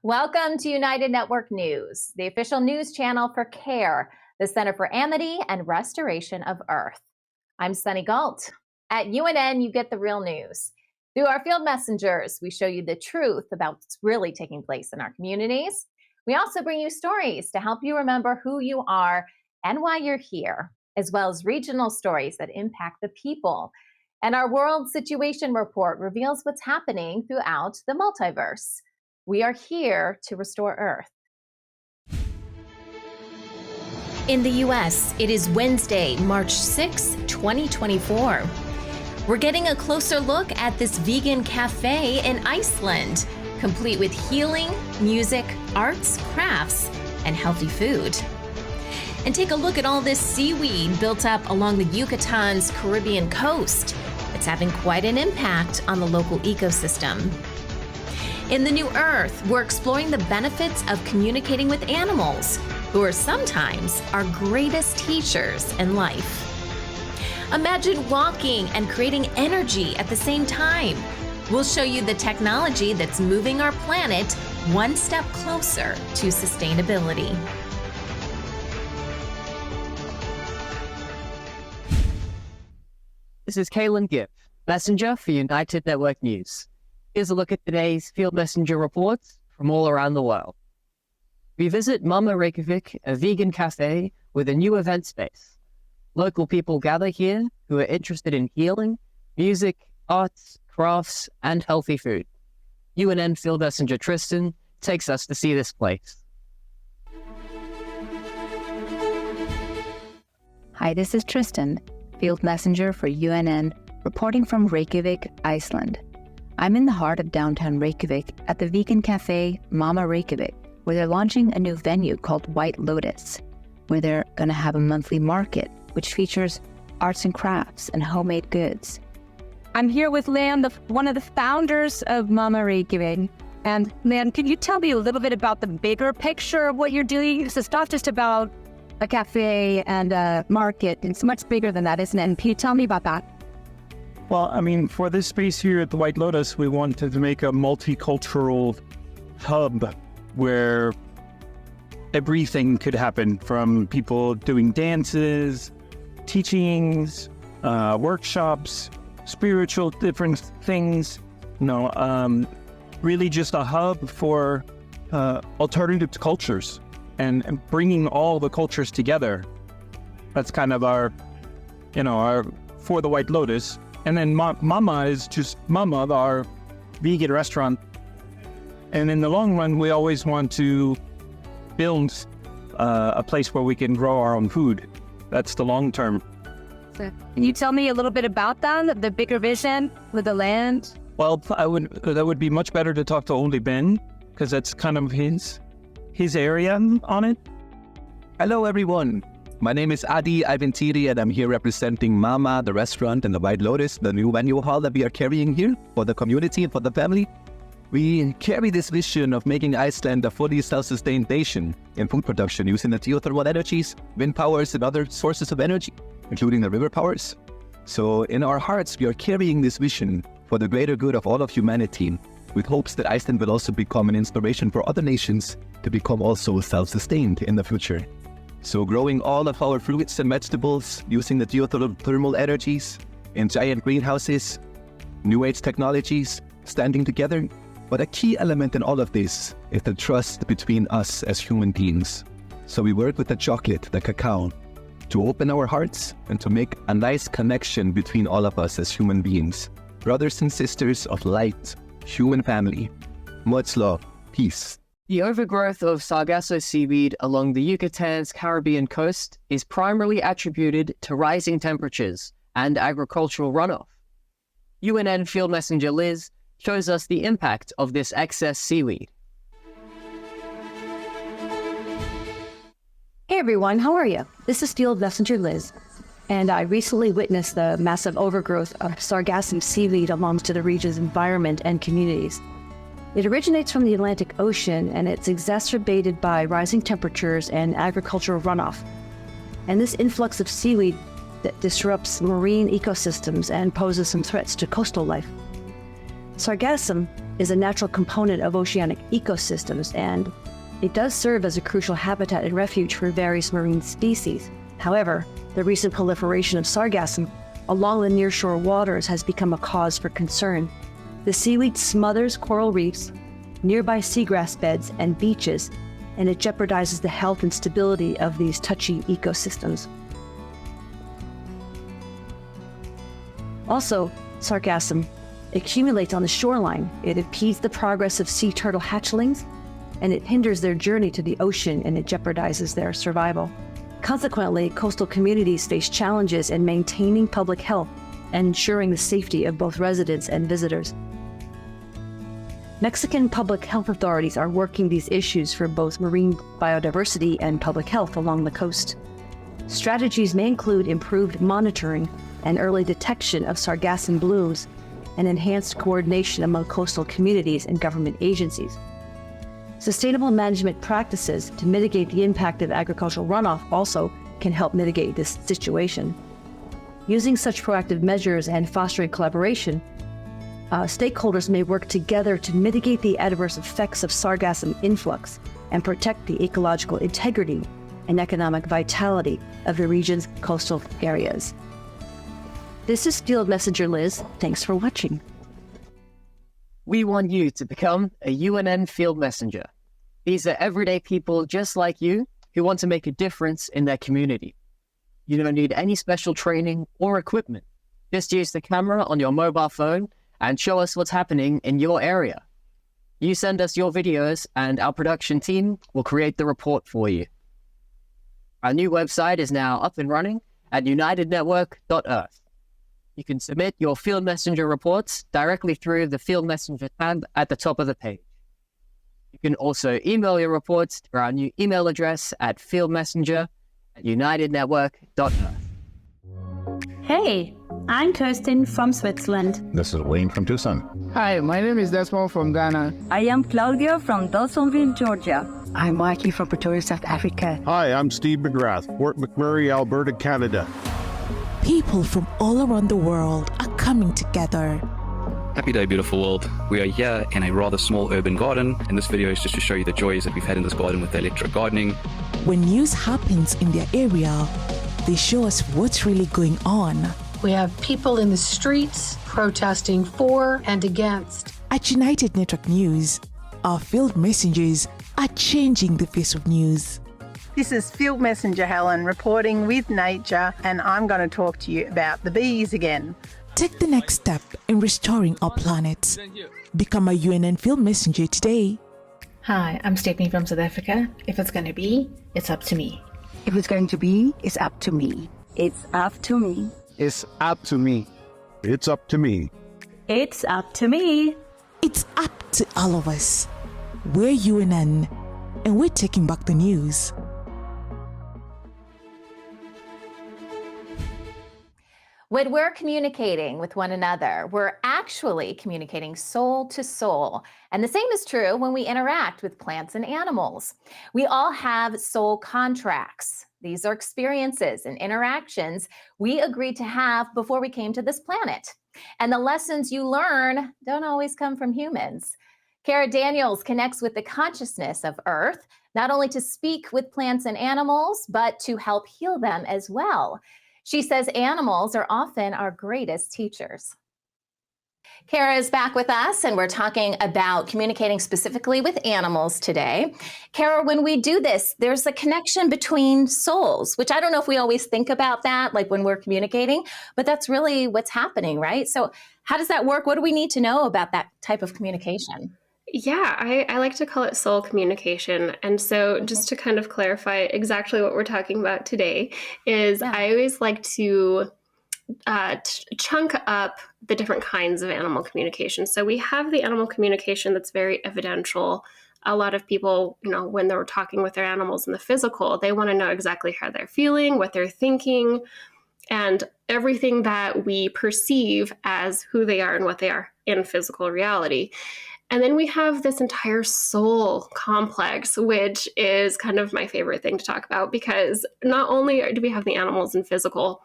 Welcome to United Network News, the official news channel for CARE, the Center for Amity and Restoration of Earth. I'm Sunny Galt. At UNN, you get the real news. Through our field messengers, we show you the truth about what's really taking place in our communities. We also bring you stories to help you remember who you are and why you're here, as well as regional stories that impact the people. And our World Situation Report reveals what's happening throughout the multiverse. We are here to restore Earth. In the U.S., it is Wednesday, March 6, 2024. We're getting a closer look at this vegan cafe in Iceland, complete with healing, music, arts, crafts, and healthy food. And take a look at all this seaweed built up along the Yucatan's Caribbean coast. It's having quite an impact on the local ecosystem. In the New Earth, we're exploring the benefits of communicating with animals, who are sometimes our greatest teachers in life. Imagine walking and creating energy at the same time. We'll show you the technology that's moving our planet one step closer to sustainability. This is Calen, messenger for United Network News. Here's a look at today's Field Messenger reports from all around the world. We visit Mama Reykjavik, a vegan cafe with a new event space. Local people gather here who are interested in healing, music, arts, crafts, and healthy food. UNN Field Messenger Tristan takes us to see this place. Hi, this is Tristan, Field Messenger for UNN, reporting from Reykjavik, Iceland. I'm in the heart of downtown Reykjavik at the vegan cafe Mama Reykjavik, where they're launching a new venue called White Lotus, where they're going to have a monthly market, which features arts and crafts and homemade goods. I'm here with Lan, one of the founders of Mama Reykjavik. And Lan, can you tell me a little bit about the bigger picture of what you're doing? Because it's not just about a cafe and a market. It's much bigger than that, isn't it? And can you tell me about that? Well, I mean, for this space here at the White Lotus, we wanted to make a multicultural hub where everything could happen, from people doing dances, teachings, workshops, spiritual different things, really just a hub for alternative cultures and bringing all the cultures together. That's kind of our for the White Lotus. And then Mama is just Mama, our vegan restaurant. And in the long run, we always want to build a place where we can grow our own food. That's the long term. So, can you tell me a little bit about that, the bigger vision with the land? Well, that would be much better to talk to only Ben, because that's kind of his area on it. Hello, everyone. My name is Adi Iventiri, and I'm here representing Mama, the restaurant, and the White Lotus, the new venue hall that we are carrying here for the community and for the family. We carry this vision of making Iceland a fully self-sustained nation in food production using the geothermal energies, wind powers, and other sources of energy, including the river powers. So in our hearts, we are carrying this vision for the greater good of all of humanity, with hopes that Iceland will also become an inspiration for other nations to become also self-sustained in the future. So growing all of our fruits and vegetables using the geothermal energies in giant greenhouses, new age technologies, standing together. But a key element in all of this is the trust between us as human beings. So we work with the chocolate, the cacao, to open our hearts and to make a nice connection between all of us as human beings. Brothers and sisters of light, human family. Much love, peace. The overgrowth of sargasso seaweed along the Yucatan's Caribbean coast is primarily attributed to rising temperatures and agricultural runoff. UNN Field Messenger Liz shows us the impact of this excess seaweed. Hey everyone, how are you? This is Field Messenger Liz, and I recently witnessed the massive overgrowth of sargassum seaweed amongst the region's environment and communities. It originates from the Atlantic Ocean, and it's exacerbated by rising temperatures and agricultural runoff. And this influx of seaweed that disrupts marine ecosystems and poses some threats to coastal life. Sargassum is a natural component of oceanic ecosystems, and it does serve as a crucial habitat and refuge for various marine species. However, the recent proliferation of sargassum along the nearshore waters has become a cause for concern. The seaweed smothers coral reefs, nearby seagrass beds, and beaches, and it jeopardizes the health and stability of these touchy ecosystems. Also, sargassum accumulates on the shoreline. It impedes the progress of sea turtle hatchlings, and it hinders their journey to the ocean, and it jeopardizes their survival. Consequently, coastal communities face challenges in maintaining public health and ensuring the safety of both residents and visitors. Mexican public health authorities are working these issues for both marine biodiversity and public health along the coast. Strategies may include improved monitoring and early detection of sargassum blooms and enhanced coordination among coastal communities and government agencies. Sustainable management practices to mitigate the impact of agricultural runoff also can help mitigate this situation. Using such proactive measures and fostering collaboration, stakeholders may work together to mitigate the adverse effects of sargassum influx and protect the ecological integrity and economic vitality of the region's coastal areas. This is Field Messenger Liz. Thanks for watching. We want you to become a UNN Field Messenger. These are everyday people just like you who want to make a difference in their community. You don't need any special training or equipment. Just use the camera on your mobile phone and show us what's happening in your area. You send us your videos and our production team will create the report for you. Our new website is now up and running at unitednetwork.earth. You can submit your Field Messenger reports directly through the Field Messenger tab at the top of the page. You can also email your reports to our new email address at fieldmessenger@unitednetwork.earth. Hey, I'm Kirsten from Switzerland. This is Wayne from Tucson. Hi, my name is Desmond from Ghana. I am Claudia from Dawsonville, Georgia. I'm Mikey from Pretoria, South Africa. Hi, I'm Steve McGrath, Fort McMurray, Alberta, Canada. People from all around the world are coming together. Happy day, beautiful world. We are here in a rather small urban garden, and this video is just to show you the joys that we've had in this garden with the electric gardening. When news happens in their area, they show us what's really going on. We have people in the streets protesting for and against. At United Network News, our field messengers are changing the face of news. This is Field Messenger Helen reporting with nature, and I'm going to talk to you about the bees again. Take the next step in restoring our planet. Become a UNN Field Messenger today. Hi, I'm Stephanie from South Africa. If it's going to be, it's up to me. If it's going to be, it's up to me. It's up to me. It's up to me. It's up to me. It's up to me. It's up to all of us. We're UNN, and we're taking back the news. When we're communicating with one another, we're actually communicating soul to soul. And the same is true when we interact with plants and animals. We all have soul contracts. These are experiences and interactions we agreed to have before we came to this planet. And the lessons you learn don't always come from humans. Kara Daniels connects with the consciousness of Earth, not only to speak with plants and animals, but to help heal them as well. She says animals are often our greatest teachers. Kara is back with us, and we're talking about communicating specifically with animals today. Kara, when we do this, there's a connection between souls, which I don't know if we always think about that, like when we're communicating, but that's really what's happening, right? So how does that work? What do we need to know about that type of communication? Yeah, I like to call it soul communication. And so just to kind of clarify exactly what we're talking about today is I always like to chunk up the different kinds of animal communication. So we have the animal communication that's very evidential. A lot of people, when they're talking with their animals in the physical, they want to know exactly how they're feeling, what they're thinking, and everything that we perceive as who they are and what they are in physical reality. And then we have this entire soul complex, which is kind of my favorite thing to talk about, because not only do we have the animals in physical,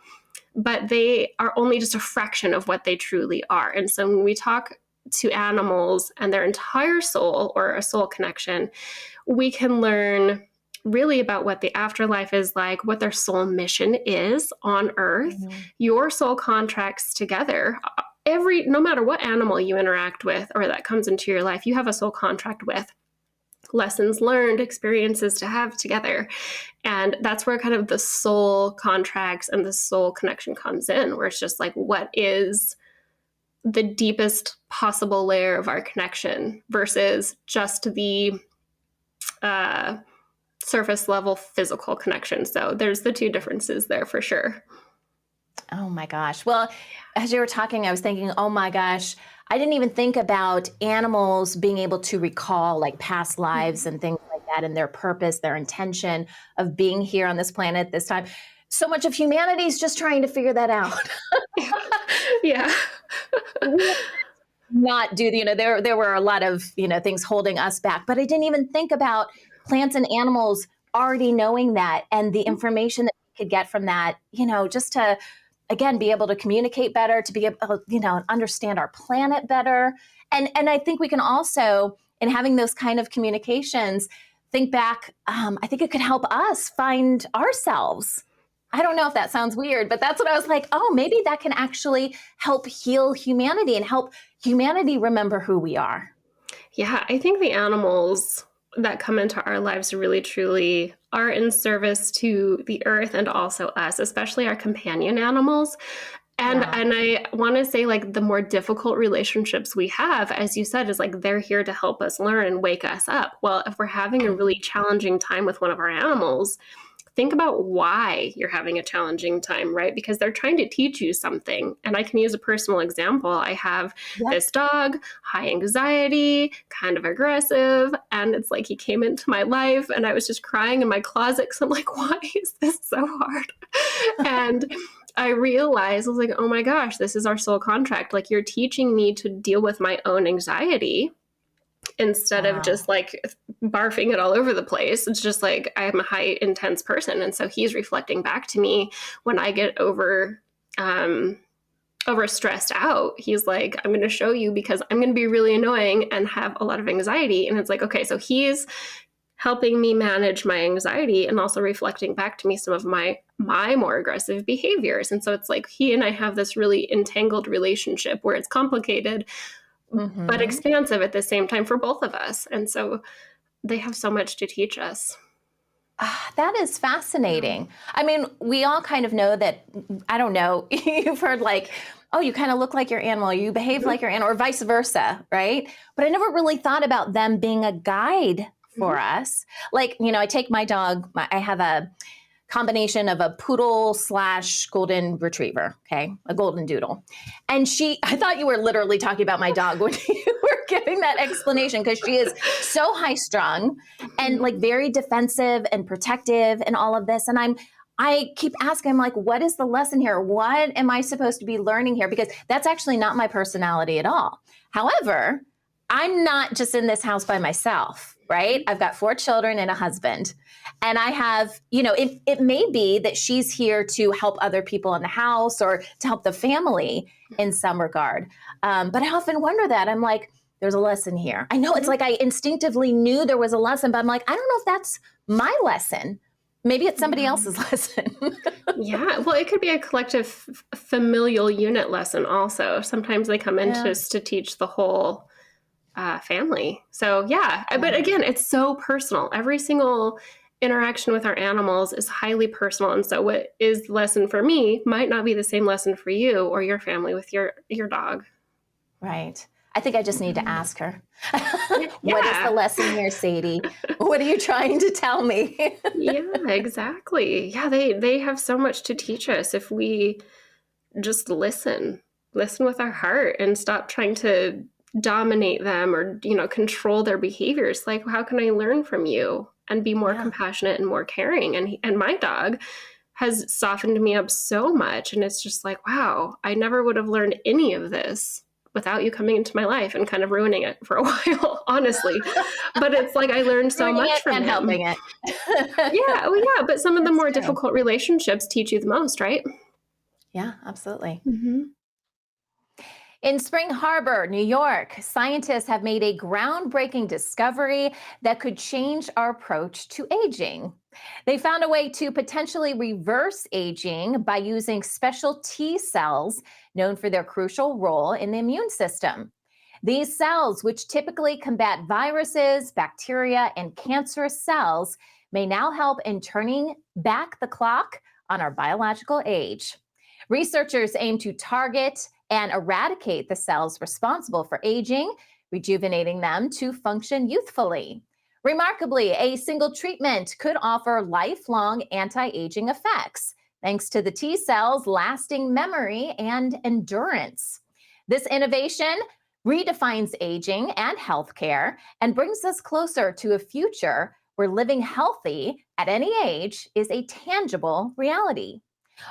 but they are only just a fraction of what they truly are. And so when we talk to animals and their entire soul, or a soul connection, we can learn really about what the afterlife is like, what their soul mission is on Earth. Your soul contracts together. No matter what animal you interact with or that comes into your life, you have a soul contract with. Lessons learned, experiences to have together. And that's where kind of the soul contracts and the soul connection comes in, where it's just like, what is the deepest possible layer of our connection versus just the surface level physical connection. So there's the two differences there for sure. Oh my gosh. Well, as you were talking, I was thinking, oh my gosh, I didn't even think about animals being able to recall like past lives and things like that, and their purpose, their intention of being here on this planet this time. So much of humanity is just trying to figure that out. Yeah. Not do, there were a lot of, things holding us back, but I didn't even think about plants and animals already knowing that, and the information that we could get from that, just to, again, be able to communicate better, to be able, understand our planet better. And I think we can also, in having those kind of communications, think back, I think it could help us find ourselves. I don't know if that sounds weird, but that's what I was like, oh, maybe that can actually help heal humanity and help humanity remember who we are. Yeah, I think the animals that come into our lives really truly are in service to the earth and also us, especially our companion animals. And I want to say, like, the more difficult relationships we have, as you said, is like they're here to help us learn and wake us up. Well, if we're having a really challenging time with one of our animals, think about why you're having a challenging time, right? Because they're trying to teach you something. And I can use a personal example. I have this dog, high anxiety, kind of aggressive. And it's like he came into my life and I was just crying in my closet because I'm like, why is this so hard? And I realized, I was like, oh my gosh, this is our soul contract. Like, you're teaching me to deal with my own anxiety instead of just like barfing it all over the place. It's just like, I am a high intense person. And so he's reflecting back to me when I get over stressed out. He's like, I'm going to show you because I'm going to be really annoying and have a lot of anxiety. And it's like, okay, so he's helping me manage my anxiety and also reflecting back to me some of my more aggressive behaviors. And so it's like he and I have this really entangled relationship where it's complicated, but expansive at the same time for both of us. And so they have so much to teach us. That is fascinating. I mean, we all kind of know that, I don't know, you've heard like, oh, you kind of look like your animal, you behave like your animal, or vice versa, right? But I never really thought about them being a guide for us. Like, I take my dog, I have a combination of a poodle / golden retriever, okay, a golden doodle. And I thought you were literally talking about my dog when you were giving that explanation, because she is so high strung and like very defensive and protective and all of this. And I keep asking, I'm like, what is the lesson here? What am I supposed to be learning here? Because that's actually not my personality at all. However, I'm not just in this house by myself, right? I've got 4 children and a husband. And I have, it may be that she's here to help other people in the house or to help the family in some regard. But I often wonder that. I'm like, there's a lesson here. I know it's like I instinctively knew there was a lesson, but I'm like, I don't know if that's my lesson. Maybe it's somebody else's lesson. Yeah, well, it could be a collective familial unit lesson also. Sometimes they come in to teach the whole family. So yeah, but again, it's so personal. Every single interaction with our animals is highly personal. And so what is the lesson for me might not be the same lesson for you or your family with your dog. Right. I think I just need to ask her. What is the lesson here, Sadie? What are you trying to tell me? Yeah, exactly. Yeah, they have so much to teach us if we just listen with our heart and stop trying to dominate them or, control their behaviors. Like, how can I learn from you and be more compassionate and more caring? And my dog has softened me up so much. And it's just like, wow, I never would have learned any of this without you coming into my life and kind of ruining it for a while, honestly. But it's like, I learned so much from him. Helping it. Yeah. Well, yeah. But some of the more difficult relationships teach you the most, right? Yeah, absolutely. In Spring Harbor, New York, scientists have made a groundbreaking discovery that could change our approach to aging. They found a way to potentially reverse aging by using special T cells known for their crucial role in the immune system. These cells, which typically combat viruses, bacteria, and cancerous cells, may now help in turning back the clock on our biological age. Researchers aim to target and eradicate the cells responsible for aging, rejuvenating them to function youthfully. Remarkably, a single treatment could offer lifelong anti-aging effects, thanks to the T cells' lasting memory and endurance. This innovation redefines aging and healthcare and brings us closer to a future where living healthy at any age is a tangible reality.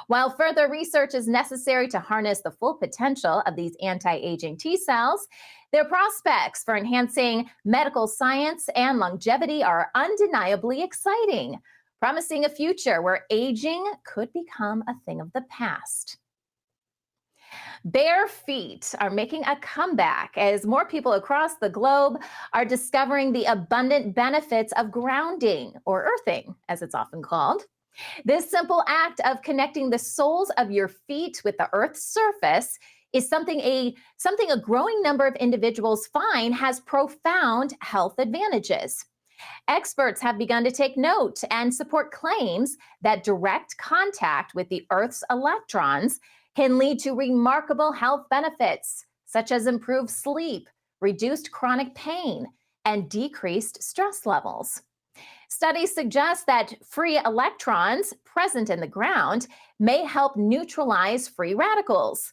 While further research is necessary to harness the full potential of these anti-aging T cells, their prospects for enhancing medical science and longevity are undeniably exciting, promising a future where aging could become a thing of the past. Bare feet are making a comeback as more people across the globe are discovering the abundant benefits of grounding, or earthing, as it's often called. This simple act of connecting the soles of your feet with the Earth's surface is something a growing number of individuals find has profound health advantages. Experts have begun to take note and support claims that direct contact with the Earth's electrons can lead to remarkable health benefits, such as improved sleep, reduced chronic pain, and decreased stress levels. Studies suggest that free electrons present in the ground may help neutralize free radicals,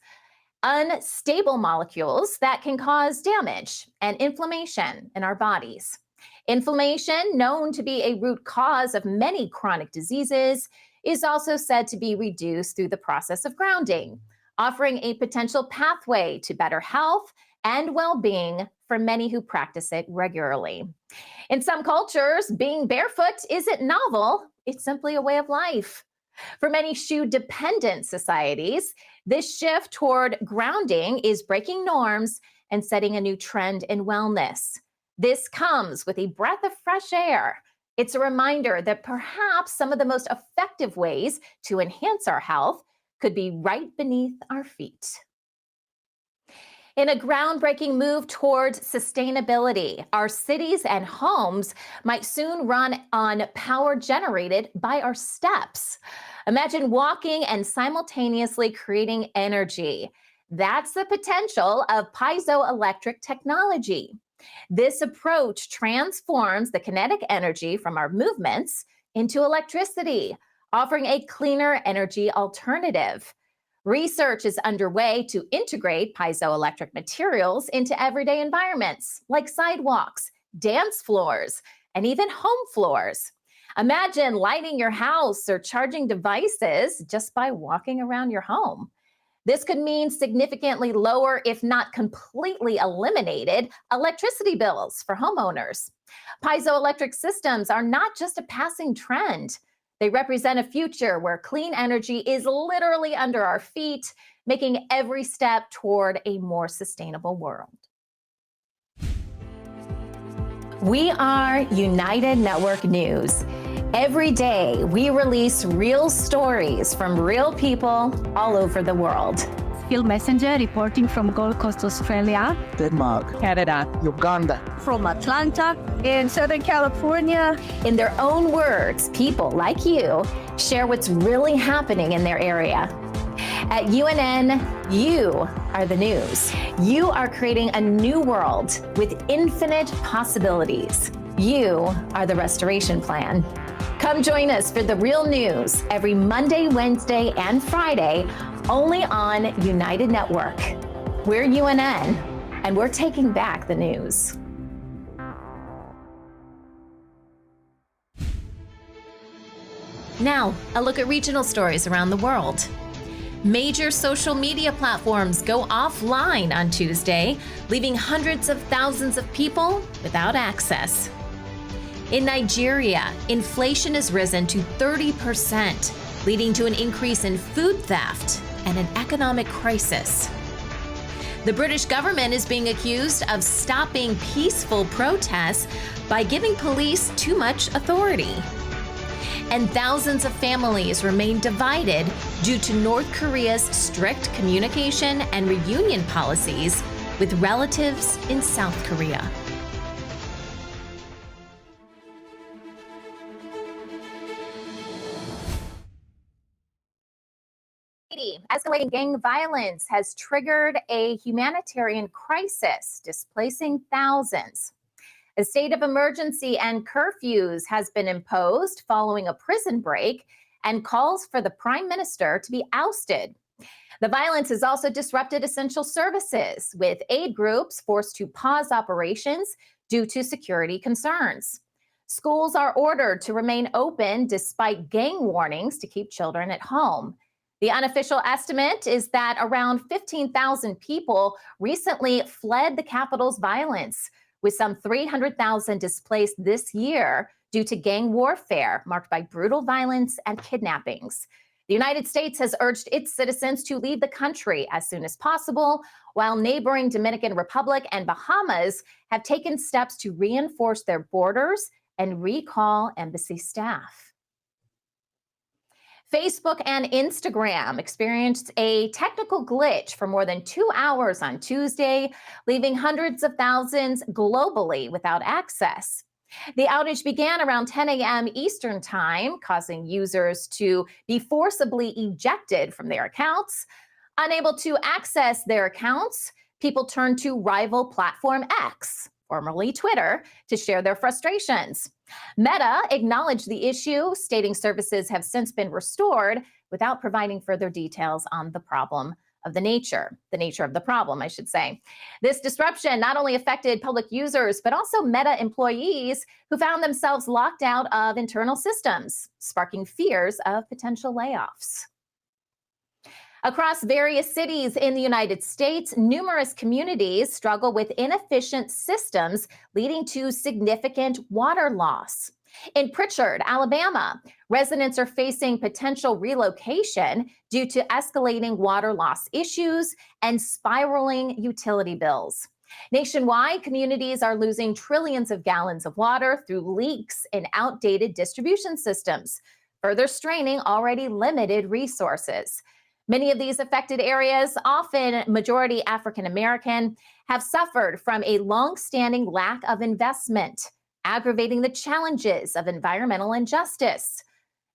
unstable molecules that can cause damage and inflammation in our bodies. Inflammation, known to be a root cause of many chronic diseases, is also said to be reduced through the process of grounding, offering a potential pathway to better health and well-being for many who practice it regularly. In some cultures, being barefoot isn't novel, it's simply a way of life. For many shoe-dependent societies, this shift toward grounding is breaking norms and setting a new trend in wellness. This comes with a breath of fresh air. It's a reminder that perhaps some of the most effective ways to enhance our health could be right beneath our feet. In a groundbreaking move towards sustainability, our cities and homes might soon run on power generated by our steps. Imagine walking and simultaneously creating energy. That's the potential of piezoelectric technology. This approach transforms the kinetic energy from our movements into electricity, offering a cleaner energy alternative. Research is underway to integrate piezoelectric materials into everyday environments like sidewalks, dance floors, and even home floors. Imagine lighting your house or charging devices just by walking around your home. This could mean significantly lower, if not completely eliminated, electricity bills for homeowners. Piezoelectric systems are not just a passing trend. They represent a future where clean energy is literally under our feet, making every step toward a more sustainable world. We are United Network News. Every day, we release real stories from real people all over the world. Field Messenger reporting from Gold Coast, Australia, Denmark, Canada, Uganda, from Atlanta, in Southern California. In their own words, people like you share what's really happening in their area. At UNN, you are the news. You are creating a new world with infinite possibilities. You are the restoration plan. Come join us for the real news every Monday, Wednesday, and Friday, only on United Network. We're UNN, and we're taking back the news. Now, a look at regional stories around the world. Major social media platforms go offline on Tuesday, leaving hundreds of thousands of people without access. In Nigeria, inflation has risen to 30%, leading to an increase in food theft and an economic crisis. The British government is being accused of stopping peaceful protests by giving police too much authority. And thousands of families remain divided due to North Korea's strict communication and reunion policies with relatives in South Korea. Escalating gang violence has triggered a humanitarian crisis, displacing thousands. A state of emergency and curfews has been imposed following a prison break and calls for the prime minister to be ousted. The violence has also disrupted essential services, with aid groups forced to pause operations due to security concerns. Schools are ordered to remain open despite gang warnings to keep children at home. The unofficial estimate is that around 15,000 people recently fled the capital's violence, with some 300,000 displaced this year due to gang warfare marked by brutal violence and kidnappings. The United States has urged its citizens to leave the country as soon as possible, while neighboring Dominican Republic and Bahamas have taken steps to reinforce their borders and recall embassy staff. Facebook and Instagram experienced a technical glitch for more than 2 hours on Tuesday, leaving hundreds of thousands globally without access. The outage began around 10 a.m. Eastern Time, causing users to be forcibly ejected from their accounts. Unable to access their accounts, people turned to rival platform X, formerly Twitter, to share their frustrations. Meta acknowledged the issue, stating services have since been restored without providing further details on the nature of the problem, I should say. This disruption not only affected public users, but also Meta employees who found themselves locked out of internal systems, sparking fears of potential layoffs. Across various cities in the United States, numerous communities struggle with inefficient systems leading to significant water loss. In Pritchard, Alabama, residents are facing potential relocation due to escalating water loss issues and spiraling utility bills. Nationwide, communities are losing trillions of gallons of water through leaks in outdated distribution systems, further straining already limited resources. Many of these affected areas, often majority African American, have suffered from a long-standing lack of investment, aggravating the challenges of environmental injustice.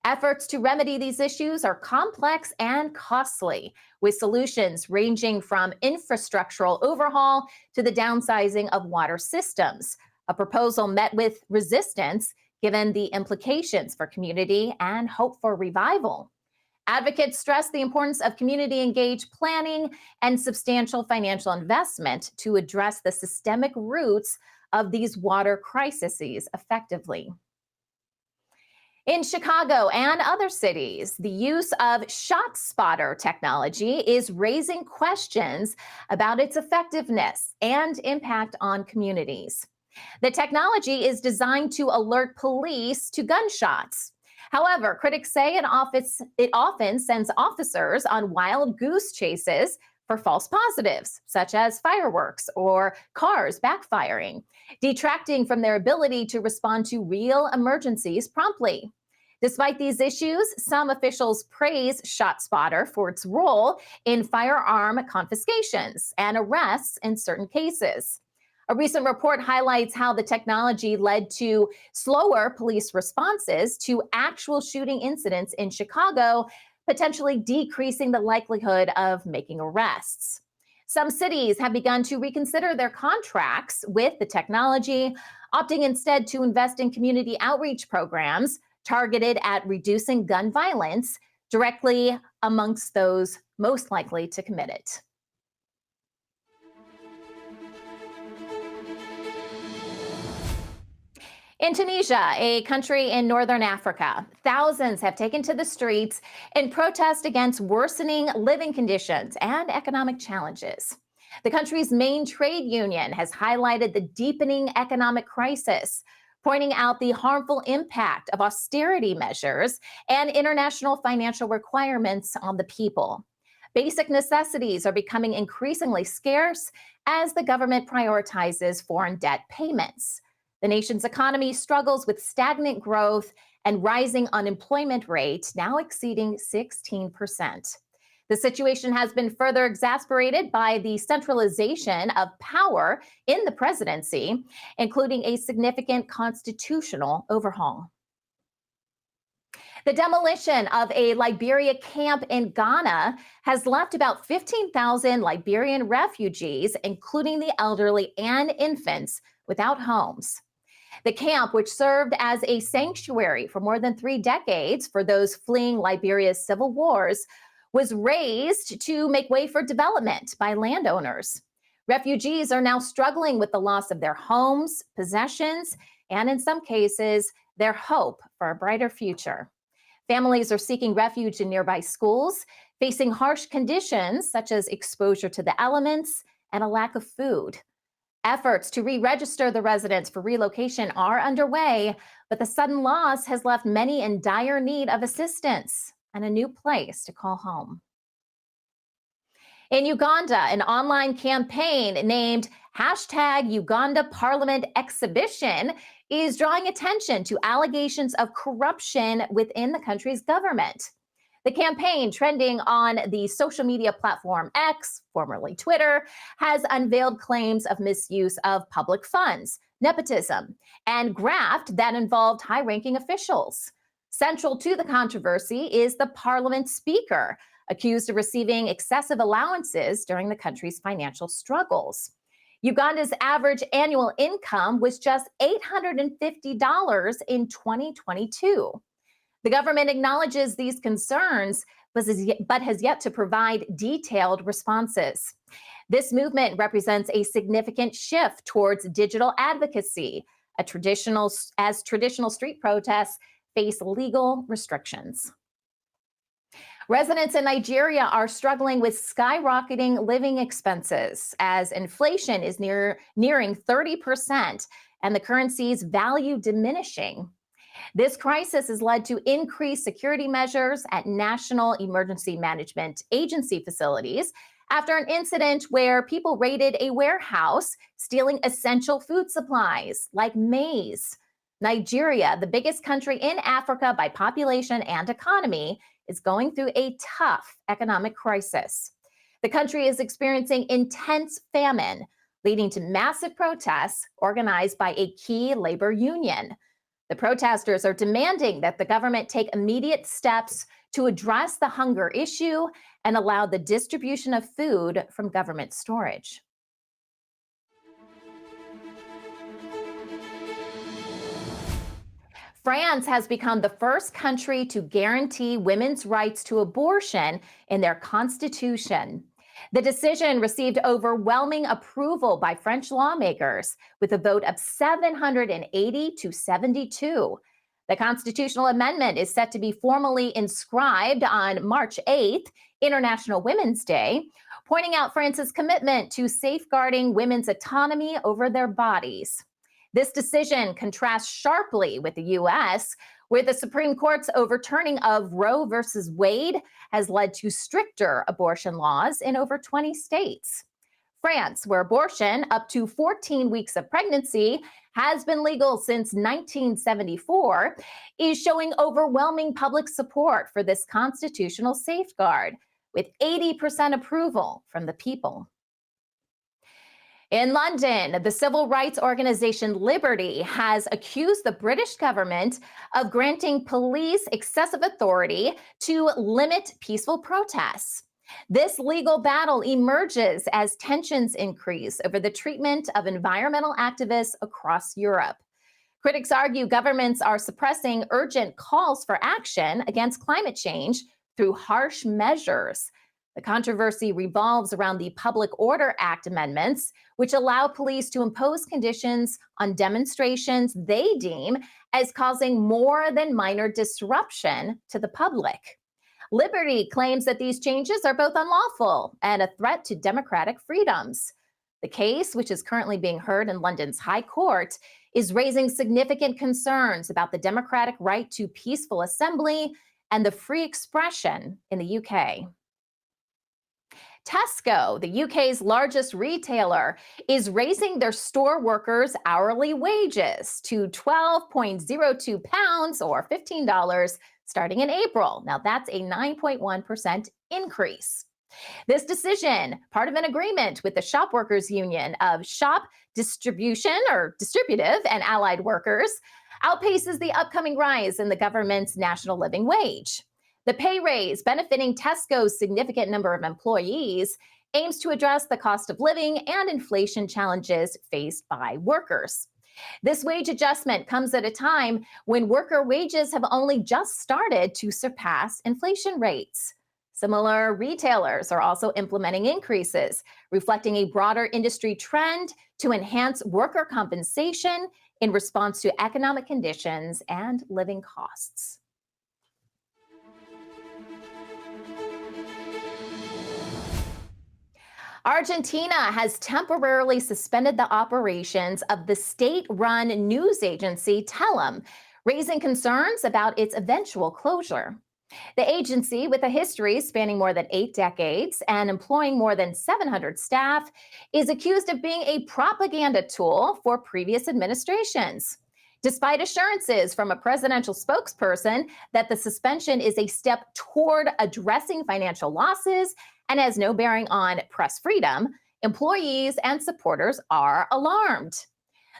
Efforts to remedy these issues are complex and costly, with solutions ranging from infrastructural overhaul to the downsizing of water systems. A proposal met with resistance given the implications for community and hope for revival. Advocates stress the importance of community-engaged planning and substantial financial investment to address the systemic roots of these water crises effectively. In Chicago and other cities, the use of ShotSpotter technology is raising questions about its effectiveness and impact on communities. The technology is designed to alert police to gunshots. However, critics say it often sends officers on wild goose chases for false positives, such as fireworks or cars backfiring, detracting from their ability to respond to real emergencies promptly. Despite these issues, some officials praise ShotSpotter for its role in firearm confiscations and arrests in certain cases. A recent report highlights how the technology led to slower police responses to actual shooting incidents in Chicago, potentially decreasing the likelihood of making arrests. Some cities have begun to reconsider their contracts with the technology, opting instead to invest in community outreach programs targeted at reducing gun violence directly amongst those most likely to commit it. In Tunisia, a country in northern Africa, thousands have taken to the streets in protest against worsening living conditions and economic challenges. The country's main trade union has highlighted the deepening economic crisis, pointing out the harmful impact of austerity measures and international financial requirements on the people. Basic necessities are becoming increasingly scarce as the government prioritizes foreign debt payments. The nation's economy struggles with stagnant growth and rising unemployment rate, now exceeding 16%. The situation has been further exacerbated by the centralization of power in the presidency, including a significant constitutional overhaul. The demolition of a Liberia camp in Ghana has left about 15,000 Liberian refugees, including the elderly and infants, without homes. The camp, which served as a sanctuary for more than 3 decades for those fleeing Liberia's civil wars, was razed to make way for development by landowners. Refugees are now struggling with the loss of their homes, possessions, and in some cases, their hope for a brighter future. Families are seeking refuge in nearby schools, facing harsh conditions such as exposure to the elements and a lack of food. Efforts to re-register the residents for relocation are underway, but the sudden loss has left many in dire need of assistance and a new place to call home. In Uganda, an online campaign named #Uganda Parliament Exhibition is drawing attention to allegations of corruption within the country's government. The campaign, trending on the social media platform X, formerly Twitter, has unveiled claims of misuse of public funds, nepotism, and graft that involved high-ranking officials. Central to the controversy is the parliament speaker, accused of receiving excessive allowances during the country's financial struggles. Uganda's average annual income was just $850 in 2022. The government acknowledges these concerns, but has yet to provide detailed responses. This movement represents a significant shift towards digital advocacy, as traditional street protests face legal restrictions. Residents in Nigeria are struggling with skyrocketing living expenses as inflation is nearing 30% and the currency's value diminishing. This crisis has led to increased security measures at National Emergency Management Agency facilities after an incident where people raided a warehouse, stealing essential food supplies like maize. Nigeria, the biggest country in Africa by population and economy, is going through a tough economic crisis. The country is experiencing intense famine, leading to massive protests organized by a key labor union. The protesters are demanding that the government take immediate steps to address the hunger issue and allow the distribution of food from government storage. France has become the first country to guarantee women's rights to abortion in their constitution. The decision received overwhelming approval by French lawmakers with a vote of 780 to 72. The constitutional amendment is set to be formally inscribed on March 8th, International Women's Day, pointing out France's commitment to safeguarding women's autonomy over their bodies. This decision contrasts sharply with the U.S., where the Supreme Court's overturning of Roe versus Wade has led to stricter abortion laws in over 20 states. France, where abortion up to 14 weeks of pregnancy has been legal since 1974, is showing overwhelming public support for this constitutional safeguard, with 80% approval from the people. In London, the civil rights organization Liberty has accused the British government of granting police excessive authority to limit peaceful protests. This legal battle emerges as tensions increase over the treatment of environmental activists across Europe. Critics argue governments are suppressing urgent calls for action against climate change through harsh measures. The controversy revolves around the Public Order Act amendments, which allow police to impose conditions on demonstrations they deem as causing more than minor disruption to the public. Liberty claims that these changes are both unlawful and a threat to democratic freedoms. The case, which is currently being heard in London's High Court, is raising significant concerns about the democratic right to peaceful assembly and the free expression in the UK. Tesco, the UK's largest retailer, is raising their store workers' hourly wages to £12.02 or $15 starting in April. Now that's a 9.1% increase. This decision, part of an agreement with the Shop Workers Union of Shop Distributive and Allied Workers, outpaces the upcoming rise in the government's national living wage. The pay raise, benefiting Tesco's significant number of employees, aims to address the cost of living and inflation challenges faced by workers. This wage adjustment comes at a time when worker wages have only just started to surpass inflation rates. Similar retailers are also implementing increases, reflecting a broader industry trend to enhance worker compensation in response to economic conditions and living costs. Argentina has temporarily suspended the operations of the state-run news agency Telem, raising concerns about its eventual closure. The agency, with a history spanning more than 8 decades and employing more than 700 staff, is accused of being a propaganda tool for previous administrations. Despite assurances from a presidential spokesperson that the suspension is a step toward addressing financial losses and has no bearing on press freedom, employees and supporters are alarmed.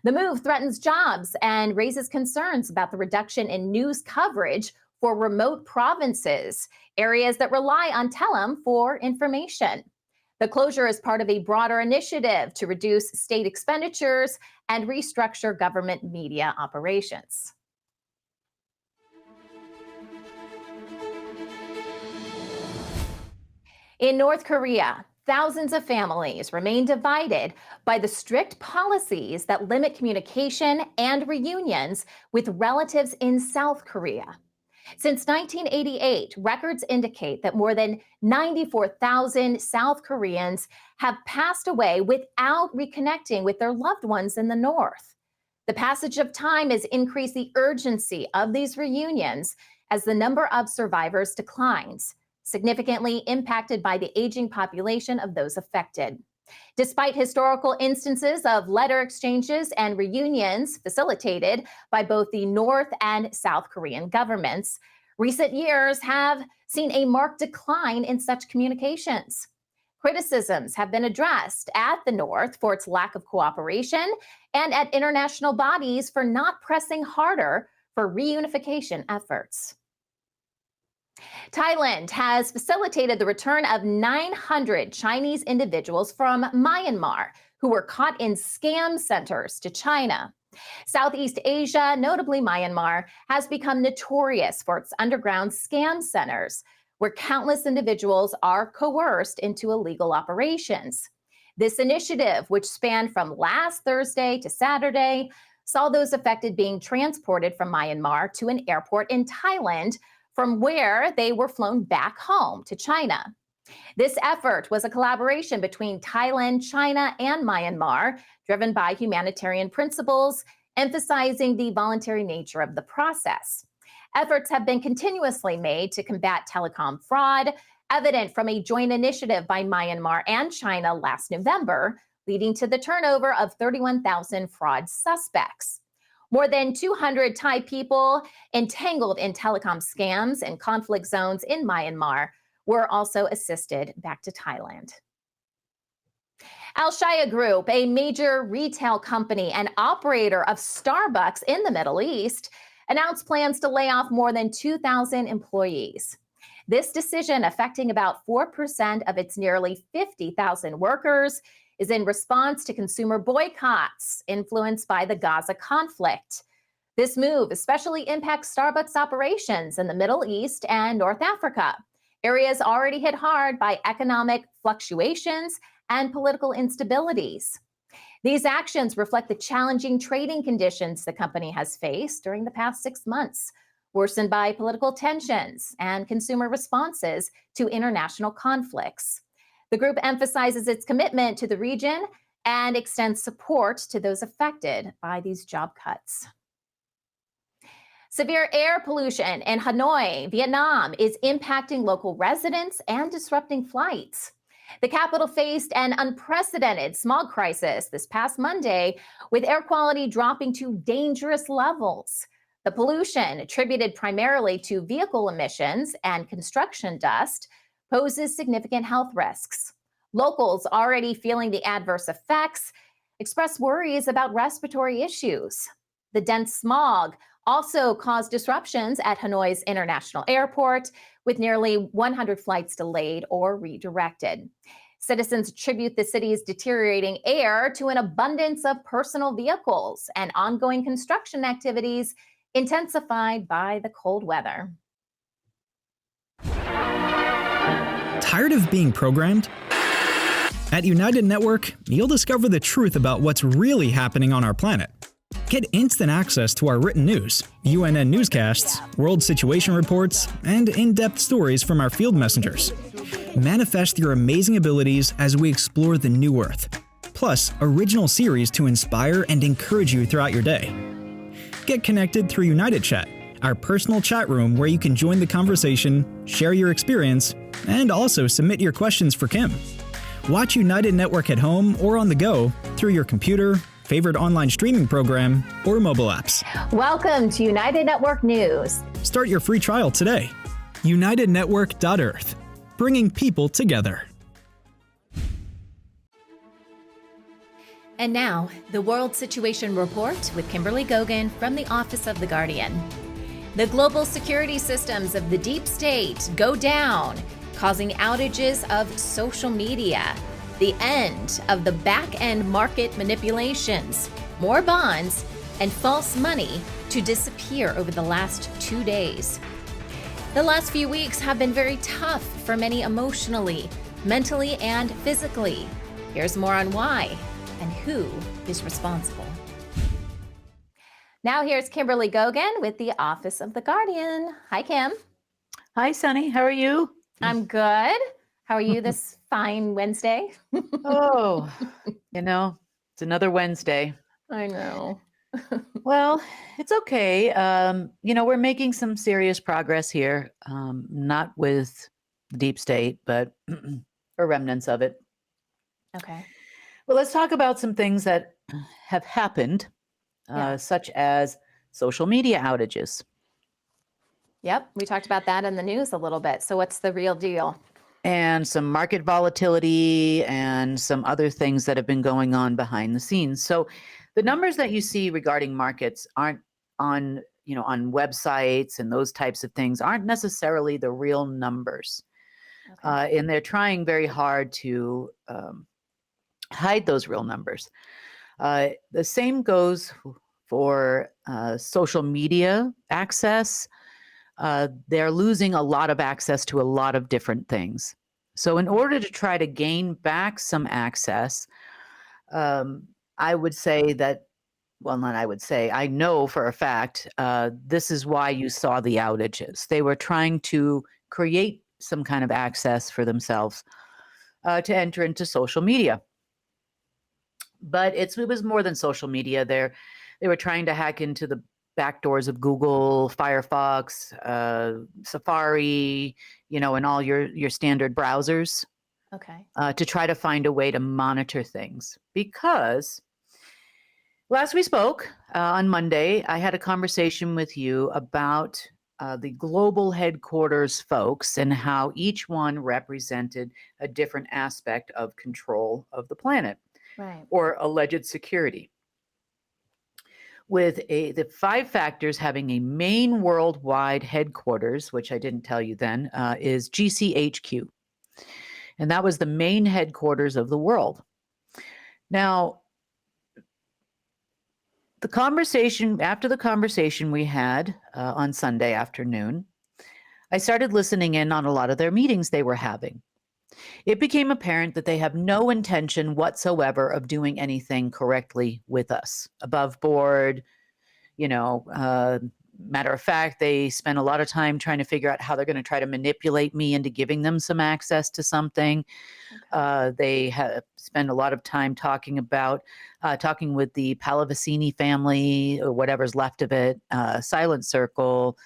The move threatens jobs and raises concerns about the reduction in news coverage for remote provinces, areas that rely on Telem for information. The closure is part of a broader initiative to reduce state expenditures and restructure government media operations. In North Korea, thousands of families remain divided by the strict policies that limit communication and reunions with relatives in South Korea. Since 1988, records indicate that more than 94,000 South Koreans have passed away without reconnecting with their loved ones in the North. The passage of time has increased the urgency of these reunions as the number of survivors declines, significantly impacted by the aging population of those affected. Despite historical instances of letter exchanges and reunions facilitated by both the North and South Korean governments, recent years have seen a marked decline in such communications. Criticisms have been addressed at the North for its lack of cooperation and at international bodies for not pressing harder for reunification efforts. Thailand has facilitated the return of 900 Chinese individuals from Myanmar who were caught in scam centers to China. Southeast Asia, notably Myanmar, has become notorious for its underground scam centers, where countless individuals are coerced into illegal operations. This initiative, which spanned from last Thursday to Saturday, saw those affected being transported from Myanmar to an airport in Thailand, from where they were flown back home to China. This effort was a collaboration between Thailand, China, and Myanmar, driven by humanitarian principles, emphasizing the voluntary nature of the process. Efforts have been continuously made to combat telecom fraud, evident from a joint initiative by Myanmar and China last November, leading to the turnover of 31,000 fraud suspects. More than 200 Thai people entangled in telecom scams and conflict zones in Myanmar were also assisted back to Thailand. Al-Shaya Group, a major retail company and operator of Starbucks in the Middle East, announced plans to lay off more than 2,000 employees. This decision, affecting about 4% of its nearly 50,000 workers, is in response to consumer boycotts influenced by the Gaza conflict. This move especially impacts Starbucks operations in the Middle East and North Africa, areas already hit hard by economic fluctuations and political instabilities. These actions reflect the challenging trading conditions the company has faced during the past 6 months, worsened by political tensions and consumer responses to international conflicts. The group emphasizes its commitment to the region and extends support to those affected by these job cuts. Severe air pollution in Hanoi, Vietnam, is impacting local residents and disrupting flights. The capital faced an unprecedented smog crisis this past Monday, with air quality dropping to dangerous levels. The pollution, attributed primarily to vehicle emissions and construction dust, poses significant health risks. Locals already feeling the adverse effects express worries about respiratory issues. The dense smog also caused disruptions at Hanoi's International Airport, with nearly 100 flights delayed or redirected. Citizens attribute the city's deteriorating air to an abundance of personal vehicles and ongoing construction activities intensified by the cold weather. Tired of being programmed? At United Network, you'll discover the truth about what's really happening on our planet. Get instant access to our written news, UNN newscasts, world situation reports, and in-depth stories from our field messengers. Manifest your amazing abilities as we explore the new Earth, plus original series to inspire and encourage you throughout your day. Get connected through United Chat, our personal chat room where you can join the conversation, share your experience, and also submit your questions for Kim. Watch United Network at home or on the go through your computer, favorite online streaming program, or mobile apps. Welcome to United Network News. Start your free trial today. UnitedNetwork.Earth, bringing people together. And now, the World Situation Report with Kimberly Gogan from the Office of the Guardian. The global security systems of the deep state go down, causing outages of social media, the end of the back-end market manipulations, more bonds, and false money to disappear over the last 2 days. The last few weeks have been very tough for many emotionally, mentally, and physically. Here's more on why and who is responsible. Now here's Kimberly Gogan with the Office of the Guardian. Hi, Kim. Hi, Sunny. How are you? I'm good. How are you this fine Wednesday? Oh, it's another Wednesday. I know. Well, it's okay. We're making some serious progress here, not with the deep state, but or remnants of it. Okay. Well, let's talk about some things that have happened, such as social media outages. Yep, we talked about that in the news a little bit. So what's the real deal? And some market volatility and some other things that have been going on behind the scenes. So the numbers that you see regarding markets aren't on websites and those types of things aren't necessarily the real numbers. Okay. And they're trying very hard to hide those real numbers. The same goes for social media access. They're losing a lot of access to a lot of different things. So in order to try to gain back some access, I would say that, well, not I would say, I know for a fact, this is why you saw the outages. They were trying to create some kind of access for themselves to enter into social media. But it was more than social media. They were trying to hack into the backdoors of Google, Firefox, Safari, and all your standard browsers. Okay. To try to find a way to monitor things. Because last we spoke on Monday, I had a conversation with you about the global headquarters folks and how each one represented a different aspect of control of the planet. Right. Or alleged security. With the 5 factors having a main worldwide headquarters, which I didn't tell you then, is GCHQ. And that was the main headquarters of the world. Now, after the conversation we had on Sunday afternoon, I started listening in on a lot of their meetings they were having. It became apparent that they have no intention whatsoever of doing anything correctly with us. Above board, matter of fact, they spent a lot of time trying to figure out how they're going to try to manipulate me into giving them some access to something. Okay. They have spent a lot of time talking with the Pallavicini family, or whatever's left of it, Silent Circle,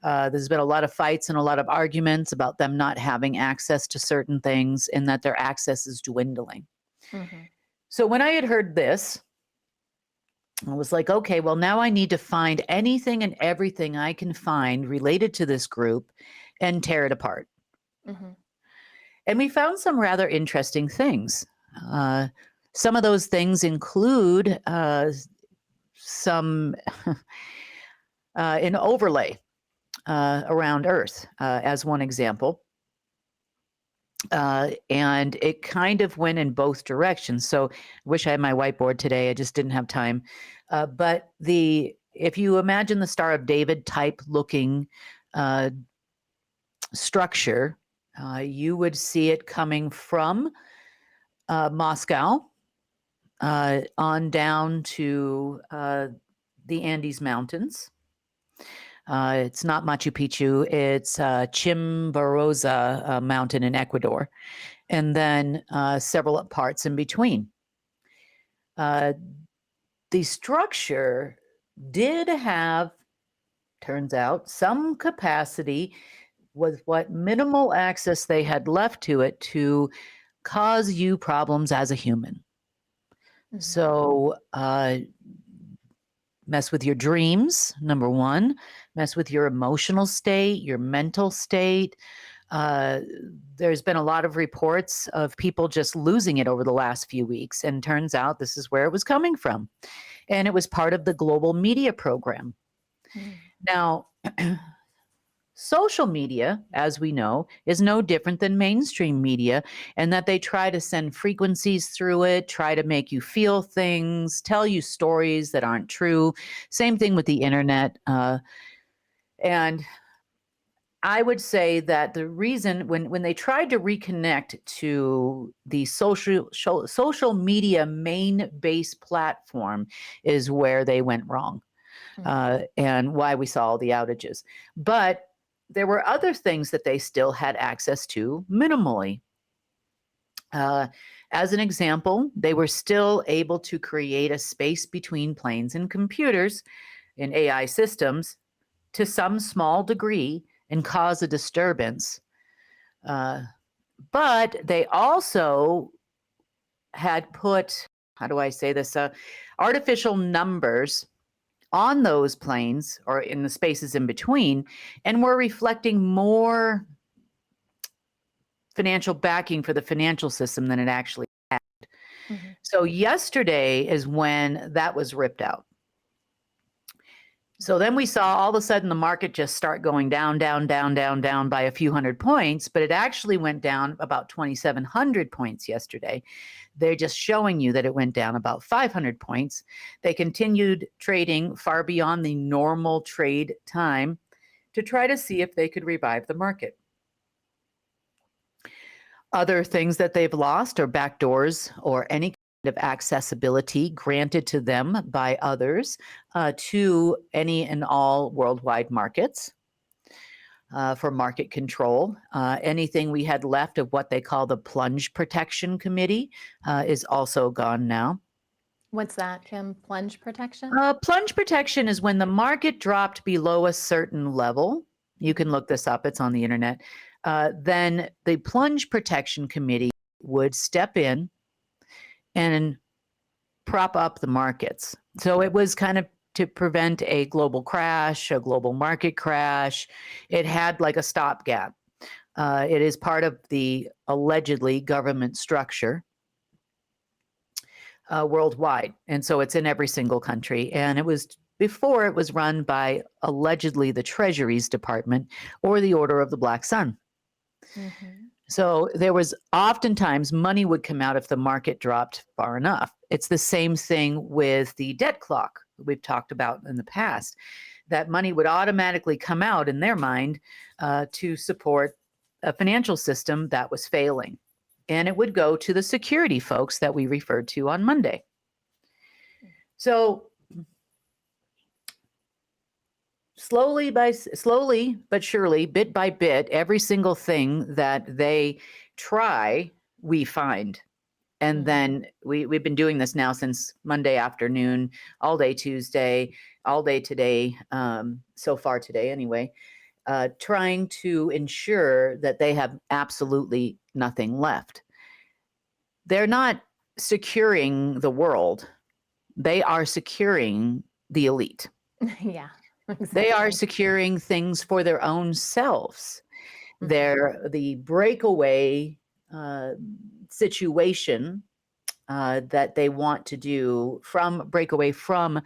There's been a lot of fights and a lot of arguments about them not having access to certain things and that their access is dwindling. So when I had heard this, I was like, okay, well, now I need to find anything and everything I can find related to this group and tear it apart. And we found some rather interesting things. Some of those things include some an overlay around Earth, as one example. And it kind of went in both directions. So I wish I had my whiteboard today. I just didn't have time. But if you imagine the Star of David type looking structure, you would see it coming from Moscow on down to the Andes Mountains. It's not Machu Picchu, it's Chimborazo mountain in Ecuador, and then several parts in between. The structure did have, turns out, some capacity with what minimal access they had left to it to cause you problems as a human. So mess with your dreams, number one, mess with your emotional state, your mental state. There's been a lot of reports of people just losing it over the last few weeks, and turns out this is where it was coming from. And it was part of the global media program. Now, social media, as we know, is no different than mainstream media, and that they try to send frequencies through it, try to make you feel things, tell you stories that aren't true. Same thing with the internet. And I would say that the reason when they tried to reconnect to the social media main base platform is where they went wrong, and why we saw all the outages. But there were other things that they still had access to minimally. As an example, they were still able to create a space between planes and computers in AI systems to some small degree and cause a disturbance. But they also had put, how do I say this, artificial numbers on those planes or in the spaces in between, and were reflecting more financial backing for the financial system than it actually had. So yesterday is when that was ripped out. So then we saw all of a sudden the market just start going down by a few hundred points, but it actually went down about 2,700 points yesterday. They're just showing you that it went down about 500 points. They continued trading far beyond the normal trade time to try to see if they could revive the market. Other things that they've lost are backdoors or any of accessibility granted to them by others to any and all worldwide markets for market control. Anything we had left of what they call the Plunge Protection Committee is also gone now. What's that, Kim? Plunge protection? Plunge protection is when the market dropped below a certain level. You can look this up, it's on the internet. Then the Plunge Protection Committee would step in and prop up the markets. So it was kind of to prevent a global crash, a global market crash. It had like a stopgap. It is part of the allegedly government structure worldwide. And so it's in every single country. And it was before it was run by allegedly the Treasury's Department or the Order of the Black Sun. So there was oftentimes money would come out if the market dropped far enough. It's the same thing with the debt clock we've talked about in the past. That money would automatically come out in their mind to support a financial system that was failing. And it would go to the security folks that we referred to on Monday. So slowly but surely, bit by bit, every single thing that they try, we find. And then we've been doing this now since Monday afternoon, all day Tuesday, all day today, so far today anyway. trying to ensure that they have absolutely nothing left. They're not securing the world. They are securing the elite. Yeah. Exactly. They are securing things for their own selves. They're the breakaway situation that they want to do break away from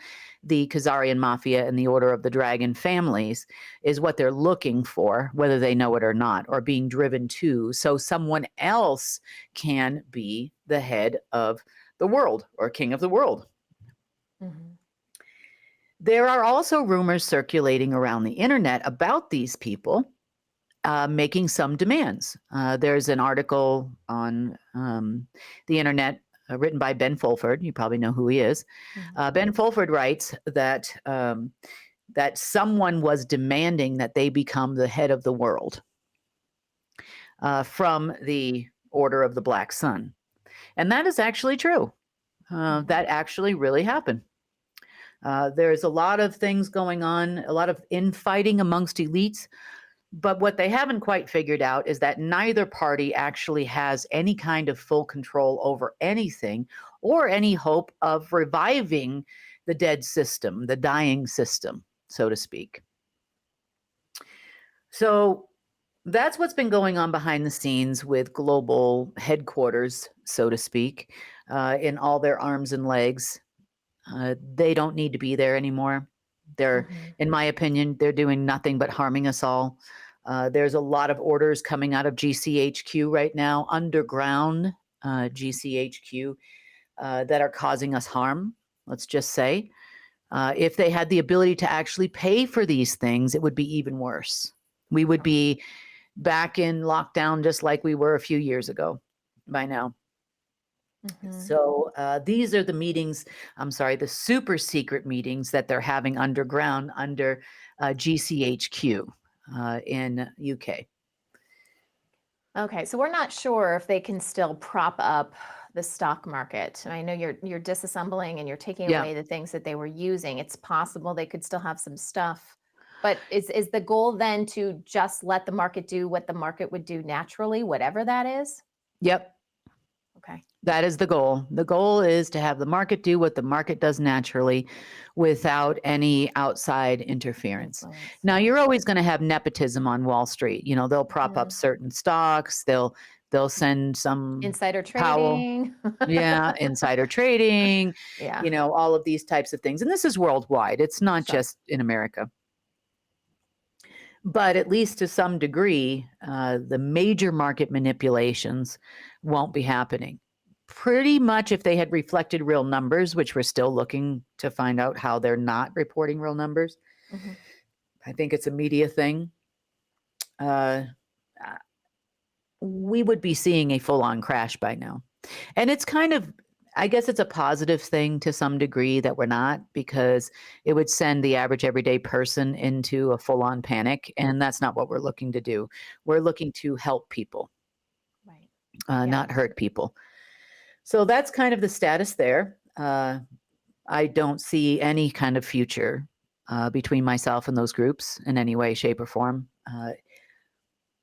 the Khazarian mafia and the Order of the Dragon families is what they're looking for, whether they know it or not, or being driven to, so someone else can be the head of the world or king of the world. There are also rumors circulating around the internet about these people making some demands. There's an article on the internet written by Ben Fulford. You probably know who he is. Ben Fulford writes that that someone was demanding that they become the head of the world from the Order of the Black Sun. And that is actually true. That actually really happened. There's a lot of things going on, a lot of infighting amongst elites. But what they haven't quite figured out is that neither party actually has any kind of full control over anything or any hope of reviving the dead system, the dying system, so to speak. So that's what's been going on behind the scenes with global headquarters, so to speak, in all their arms and legs. They don't need to be there anymore. They're, in my opinion, they're doing nothing but harming us all. There's a lot of orders coming out of GCHQ right now, underground GCHQ, that are causing us harm, let's just say. If they had the ability to actually pay for these things, it would be even worse. We would be back in lockdown just like we were a few years ago by now. So these are the meetings, the super secret meetings that they're having underground under GCHQ in UK. Okay, so we're not sure if they can still prop up the stock market. I know you're disassembling and you're taking away the things that they were using. It's possible they could still have some stuff. But is the goal then to just let the market do what the market would do naturally, whatever that is? Yep. Okay. That is the goal. The goal is to have the market do what the market does naturally without any outside interference. Now, you're always going to have nepotism on Wall Street. You know, they'll prop up certain stocks. They'll send some insider trading. Insider trading. Yeah. You know, all of these types of things. And this is worldwide. It's not just in America. But at least to some degree, the major market manipulations won't be happening. Pretty much if they had reflected real numbers, which we're still looking to find out how they're not reporting real numbers. I think it's a media thing. We would be seeing a full-on crash by now. And it's kind of, I guess it's a positive thing to some degree that we're not, because it would send the average everyday person into a full-on panic. And that's not what we're looking to do. We're looking to help people, not hurt people. So that's kind of the status there. I don't see any kind of future between myself and those groups in any way, shape, or form.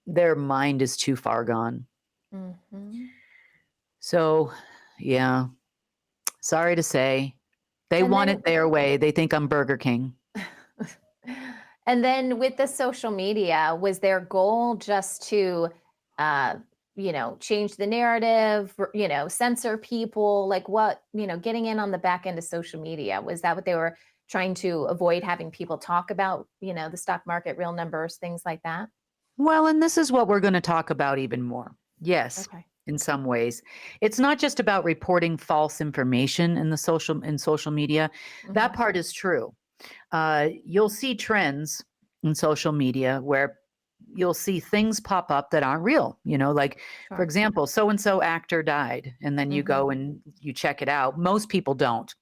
Their mind is too far gone. So, yeah, sorry to say, they want it their way. They think I'm Burger King. And then with the social media, was their goal just to change the narrative, censor people, like what, getting in on the back end of social media? Was that what they were trying to avoid, having people talk about, the stock market, real numbers, things like that? Well, and this is what we're going to talk about even more. Yes. Okay. In some ways, it's not just about reporting false information in social media. That part is true. You'll see trends in social media where you'll see things pop up that aren't real, like, for example, so-and-so actor died. And then you go and you check it out. Most people don't,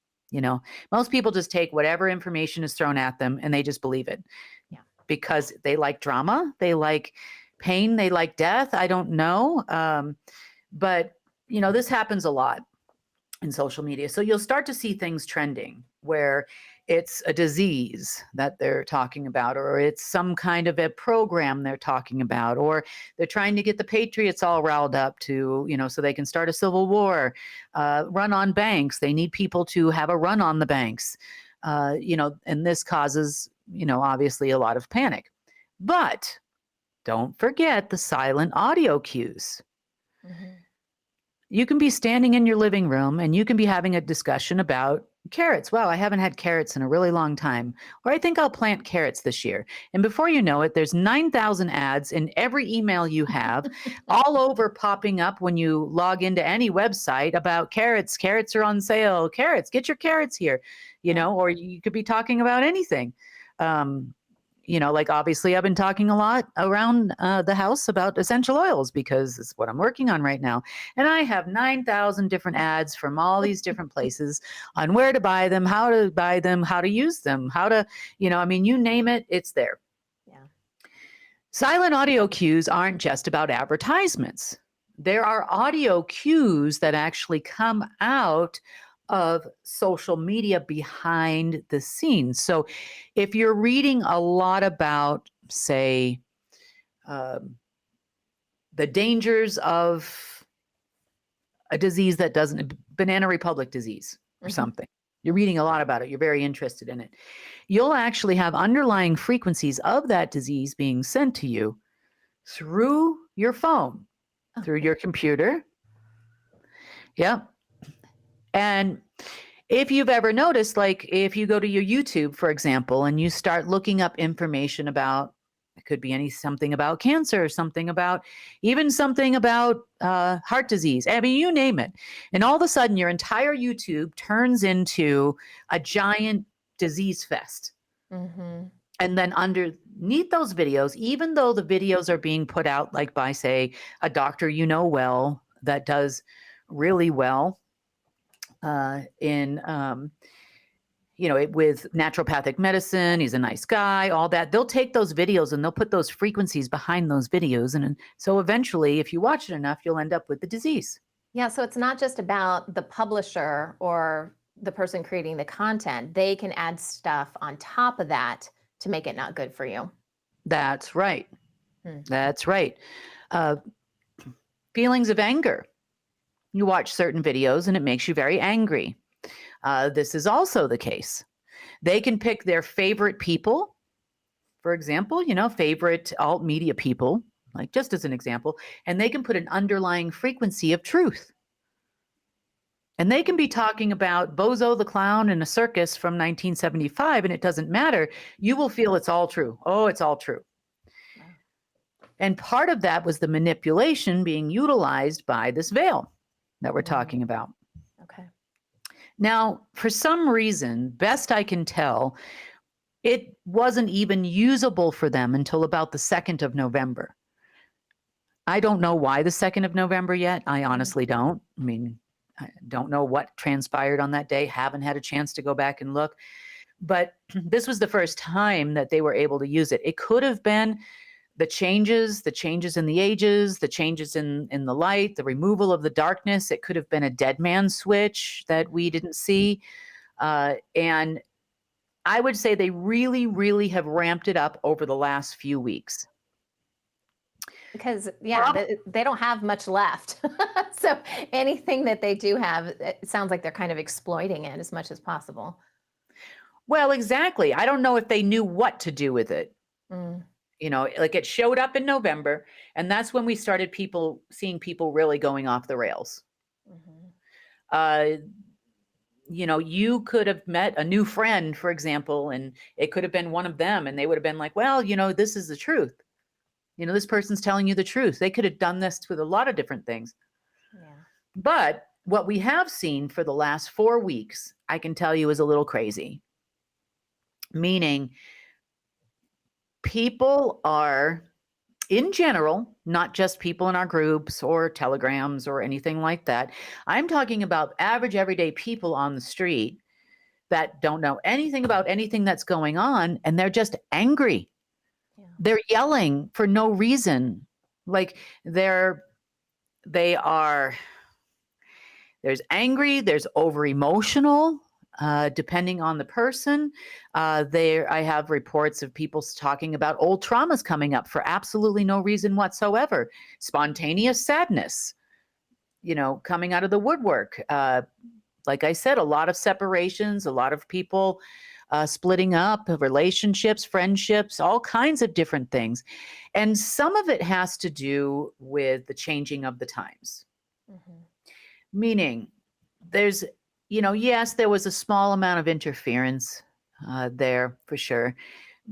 most people just take whatever information is thrown at them and they just believe it because they like drama. They like pain. They like death. I don't know. But this happens a lot in social media. So you'll start to see things trending where it's a disease that they're talking about, or it's some kind of a program they're talking about, or they're trying to get the patriots all riled up to, so they can start a civil war, run on banks. They need people to have a run on the banks, and this causes, obviously a lot of panic. But don't forget the silent audio cues. Mm-hmm. You can be standing in your living room and you can be having a discussion about carrots. Wow, I haven't had carrots in a really long time. Or I think I'll plant carrots this year. And before you know it, there's 9,000 ads in every email you have, all over popping up when you log into any website about carrots. Carrots are on sale. Carrots, get your carrots here. Or you could be talking about anything. Like obviously I've been talking a lot around the house about essential oils because it's what I'm working on right now. And I have 9,000 different ads from all these different places on where to buy them, how to use them, how to, you name it, it's there. Yeah. Silent audio cues aren't just about advertisements. There are audio cues that actually come out of social media behind the scenes. So if you're reading a lot about, say, the dangers of a disease that doesn't, Banana Republic disease or something, you're reading a lot about it, you're very interested in it, you'll actually have underlying frequencies of that disease being sent to you through your phone, through your computer. Yeah. And if you've ever noticed, like if you go to your YouTube, for example, and you start looking up information about, it could be something about cancer, something about heart disease. I mean, you name it. And all of a sudden your entire YouTube turns into a giant disease fest. Mm-hmm. And then underneath those videos, even though the videos are being put out like by, say, a doctor well that does really well with naturopathic medicine, he's a nice guy, all that, they'll take those videos and they'll put those frequencies behind those videos. And so eventually, if you watch it enough, you'll end up with the disease. Yeah, so it's not just about the publisher or the person creating the content. They can add stuff on top of that to make it not good for you. That's right. That's right. Feelings of anger. You watch certain videos and it makes you very angry. This is also the case. They can pick their favorite people, for example, favorite alt media people, like just as an example, and they can put an underlying frequency of truth. And they can be talking about Bozo the Clown in a circus from 1975, and it doesn't matter. You will feel it's all true. Oh, it's all true. And part of that was the manipulation being utilized by this veil that we're talking about. Okay. Now, for some reason, best I can tell, it wasn't even usable for them until about the 2nd of November. I don't know why the 2nd of November yet. I honestly don't. I mean, I don't know what transpired on that day. Haven't had a chance to go back and look. But this was the first time that they were able to use it. It could have been the changes in the ages, the changes in the light, the removal of the darkness. It could have been a dead man switch that we didn't see. And I would say they really, really have ramped it up over the last few weeks. Because, they don't have much left. So anything that they do have, it sounds like they're kind of exploiting it as much as possible. Well, exactly. I don't know if they knew what to do with it. Like it showed up in November, and that's when we started seeing people really going off the rails. You could have met a new friend, for example, and it could have been one of them, and they would have been like, well, this is the truth. This person's telling you the truth. They could have done this with a lot of different things. Yeah. But what we have seen for the last 4 weeks, I can tell you, is a little crazy. Meaning, people are, in general, not just people in our groups or telegrams or anything like that. I'm talking about average, everyday people on the street that don't know anything about anything that's going on, and they're just angry. Yeah. They're yelling for no reason. Like there's angry, there's over emotional. depending on the person. There, I have reports of people talking about old traumas coming up for absolutely no reason whatsoever. Spontaneous sadness, coming out of the woodwork. Like I said, a lot of separations, a lot of people splitting up, relationships, friendships, all kinds of different things. And some of it has to do with the changing of the times. Meaning, there's, yes, there was a small amount of interference there for sure.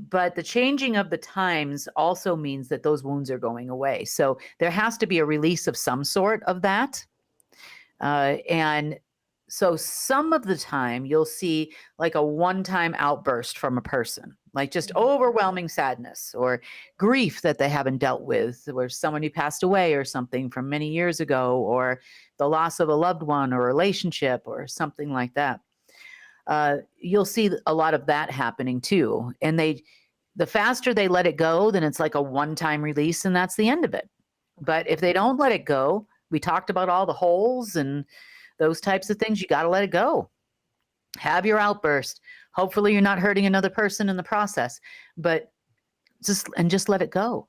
But the changing of the times also means that those wounds are going away. So there has to be a release of some sort of that. And so some of the time you'll see like a one-time outburst from a person, like just overwhelming sadness or grief that they haven't dealt with, or someone who passed away or something from many years ago, or the loss of a loved one or relationship or something like that. You'll see a lot of that happening too. And the faster they let it go, then it's like a one-time release and that's the end of it. But if they don't let it go, we talked about all the holes and those types of things, you got to let it go. Have your outburst. Hopefully you're not hurting another person in the process, but just let it go.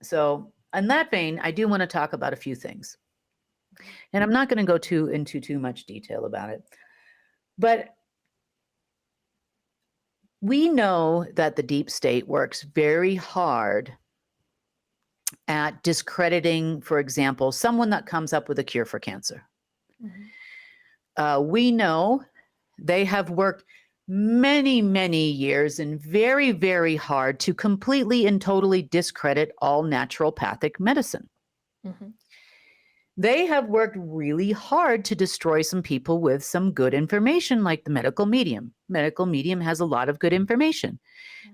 So in that vein, I do want to talk about a few things. And I'm not going to go into too much detail about it. But we know that the deep state works very hard at discrediting, for example, someone that comes up with a cure for cancer. We know they have worked many, many years and very, very hard to completely and totally discredit all naturopathic medicine. They have worked really hard to destroy some people with some good information, like the medical medium. Medical medium has a lot of good information.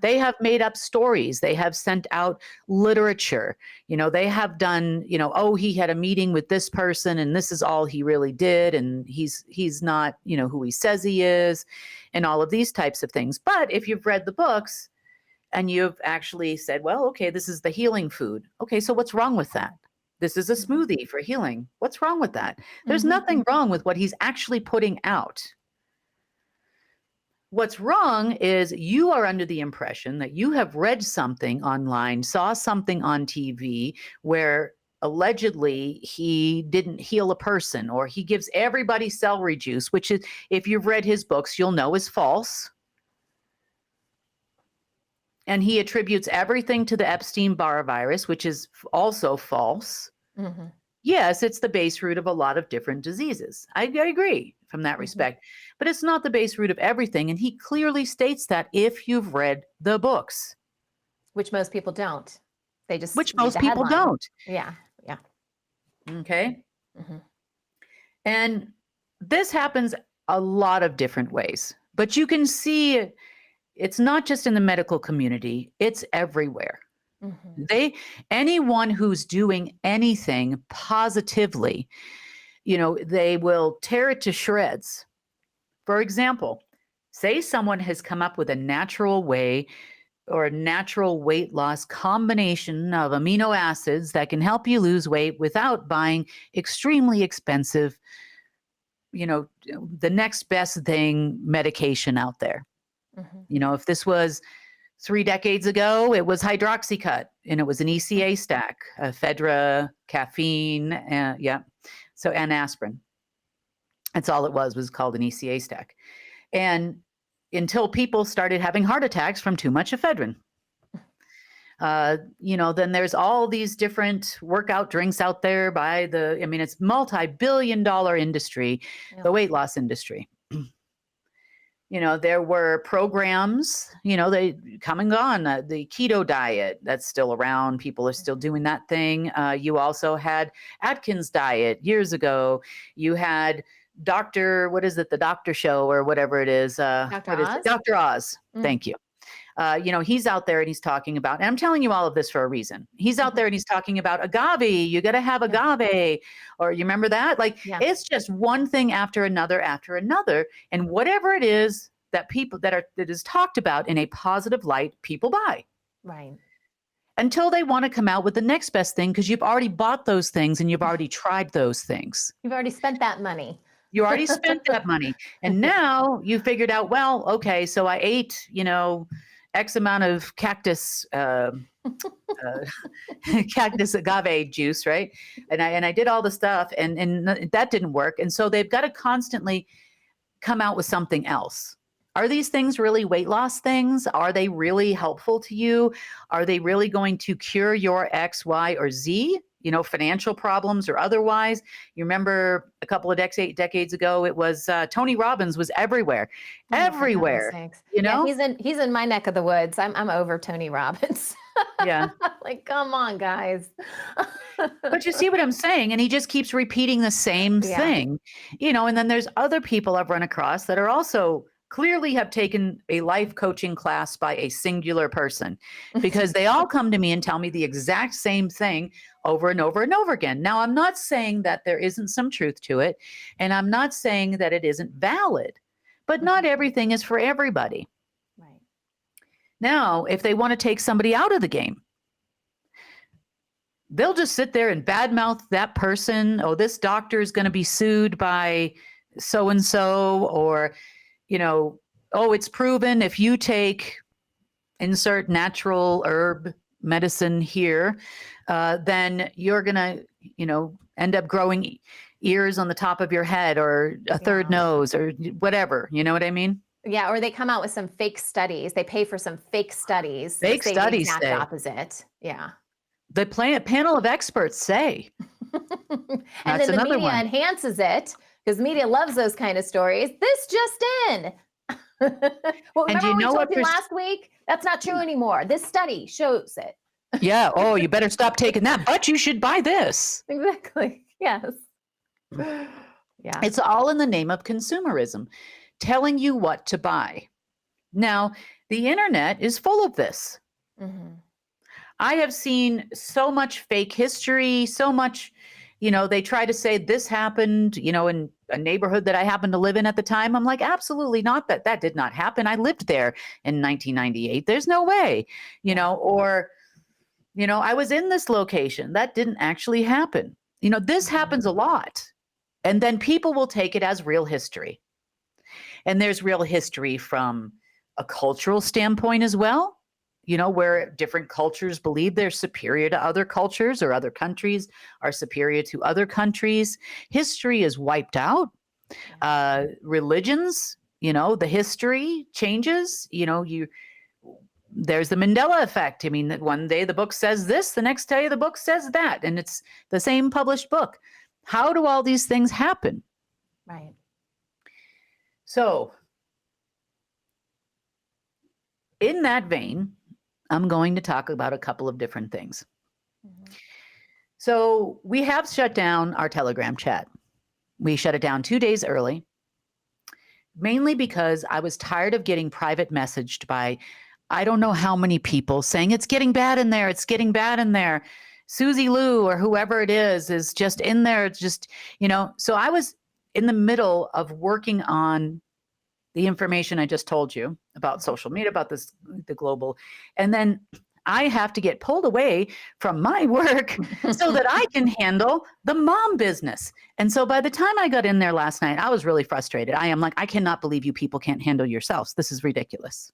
They have made up stories. They have sent out literature. They have done, oh, he had a meeting with this person and this is all he really did. And he's not, who he says he is, and all of these types of things. But if you've read the books and you've actually said, well, okay, this is the healing food. Okay, so what's wrong with that? This is a smoothie for healing. What's wrong with that? There's nothing wrong with what he's actually putting out. What's wrong is you are under the impression that you have read something online, saw something on TV where allegedly he didn't heal a person, or he gives everybody celery juice, which is, if you've read his books, you'll know is false. And he attributes everything to the Epstein-Barr virus, which is also false. Yes, it's the base root of a lot of different diseases. I agree from that respect, but it's not the base root of everything. And he clearly states that if you've read the books. Which most people don't. They just Which read most the people headline. don't. Yeah. Okay. And this happens a lot of different ways, but you can see it's not just in the medical community, it's everywhere. Anyone who's doing anything positively, they will tear it to shreds. For example, say someone has come up with a natural way or a natural weight loss combination of amino acids that can help you lose weight without buying extremely expensive, the next best thing medication out there. If this was 3 decades ago, it was hydroxycut and it was an ECA stack, ephedra, caffeine, and aspirin. That's all it was called an ECA stack. And until people started having heart attacks from too much ephedrine. Then there's all these different workout drinks out there it's multi-billion-dollar industry, the weight loss industry. There were programs, they come and gone. The keto diet, that's still around. People are still doing that thing. You also had Atkins diet years ago. You had the Doctor Show or whatever it is. Dr. Oz? Dr. Oz. Thank you. He's out there and he's talking about, and I'm telling you all of this for a reason. He's out there and he's talking about agave. You got to have agave, or you remember that? It's just one thing after another, and whatever it is that that is talked about in a positive light, people buy. Right. Until they want to come out with the next best thing, because you've already bought those things and you've already tried those things. You've already spent that money. You already spent that money. And now you figured out, well, okay, so I ate, X amount of cactus cactus agave juice, right? And I did all the stuff and that didn't work. And so they've got to constantly come out with something else. Are these things really weight loss things? Are they really helpful to you? Are they really going to cure your X, Y, or Z? Financial problems or otherwise. You remember a couple of decades ago, it was Tony Robbins was everywhere, everywhere. Yeah, he's in my neck of the woods. I'm over Tony Robbins. Yeah. Like, come on, guys. But you see what I'm saying? And he just keeps repeating the same thing, and then there's other people I've run across that are also clearly have taken a life coaching class by a singular person, because they all come to me and tell me the exact same thing over and over and over again. Now, I'm not saying that there isn't some truth to it, and I'm not saying that it isn't valid, but not everything is for everybody. Right. Now, if they want to take somebody out of the game, they'll just sit there and badmouth that person. Oh, this doctor is going to be sued by so-and-so, or oh, it's proven if you take insert natural herb medicine here, then you're going to, end up growing ears on the top of your head or a third nose or whatever. You know what I mean? Yeah, or they come out with some fake studies. They pay for some fake studies. Fake say studies the exact say. opposite. Yeah. The panel of experts say. And then the media enhances it, because media loves those kind of stories. This just in. Well, And remember you we know told what you last week? That's not true anymore. This study shows it. Yeah. Oh, you better stop taking that, but you should buy this. Exactly. Yes. Yeah. It's all in the name of consumerism, telling you what to buy. Now, the internet is full of this. Mm-hmm. I have seen so much fake history, so much, they try to say this happened, in a neighborhood that I happened to live in at the time. I'm like, absolutely not. That did not happen. I lived there in 1998. There's no way, or, I was in this location. That didn't actually happen. This happens a lot. And then people will take it as real history. And there's real history from a cultural standpoint as well. Where different cultures believe they're superior to other cultures, or other countries are superior to other countries. History is wiped out. Religions, the history changes. There's the Mandela effect. I mean, that one day the book says this, the next day the book says that, and it's the same published book. How do all these things happen? Right. So, in that vein, I'm going to talk about a couple of different things. Mm-hmm. So we have shut down our Telegram chat. We shut it down 2 days early, mainly because I was tired of getting private messaged by I don't know how many people saying it's getting bad in there. It's getting bad in there. Susie Lou or whoever it is just in there. It's just, so I was in the middle of working on the information I just told you about social media, about the global. And then I have to get pulled away from my work so that I can handle the mom business. And so by the time I got in there last night, I was really frustrated. I am like, I cannot believe you people can't handle yourselves. This is ridiculous.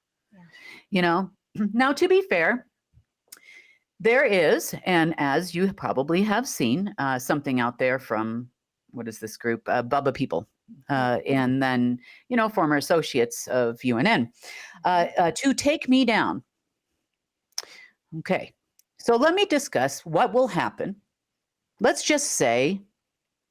Yeah. Now, to be fair, there is, and as you probably have seen, something out there from, what is this group? Bubba People. And then, former associates of UNN, to take me down. Okay, so let me discuss what will happen. Let's just say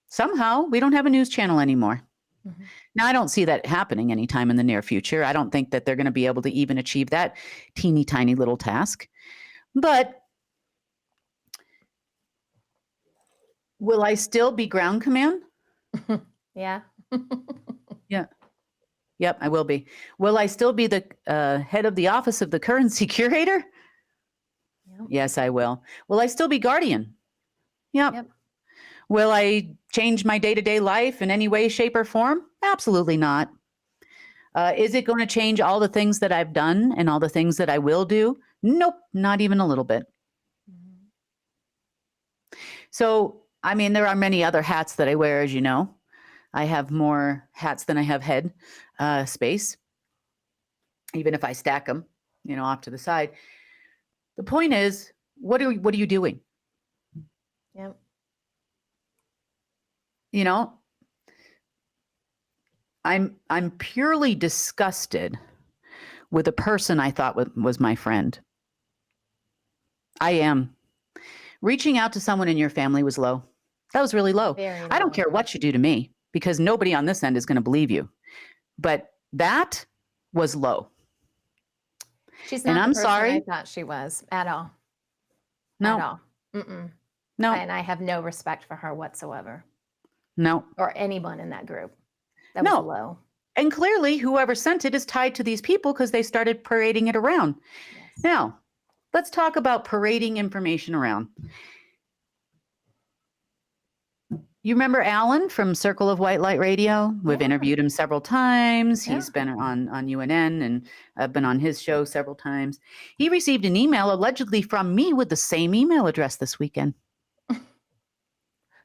somehow we don't have a news channel anymore. Mm-hmm. Now, I don't see that happening anytime in the near future. I don't think that they're going to be able to even achieve that teeny tiny little task. But will I still be ground command? Yeah. Yeah. Yep, I will be. Will I still be the head of the office of the currency curator? Yep. Yes, I will. Will I still be guardian? Yep. Will I change my day-to-day life in any way, shape, or form? Absolutely not. Is it going to change all the things that I've done and all the things that I will do? Nope, not even a little bit. Mm-hmm. So, I mean, there are many other hats that I wear, as you know. I have more hats than I have head space, even if I stack them, off to the side. The point is, what are you doing? Yep. I'm purely disgusted with a person I thought was my friend. I am. Reaching out to someone in your family was low. That was really low. I don't care what you do to me, because nobody on this end is going to believe you. But that was low. She's not and the I'm person sorry. I thought she was at all. No. At all. Mm-mm. No. And I have no respect for her whatsoever. No. Or anyone in that group. That was low. And clearly, whoever sent it is tied to these people because they started parading it around. Yes. Now, let's talk about parading information around. You remember Alan from Circle of White Light Radio? We've interviewed him several times. He's been on UNN, and I've been on his show several times. He received an email allegedly from me with the same email address this weekend.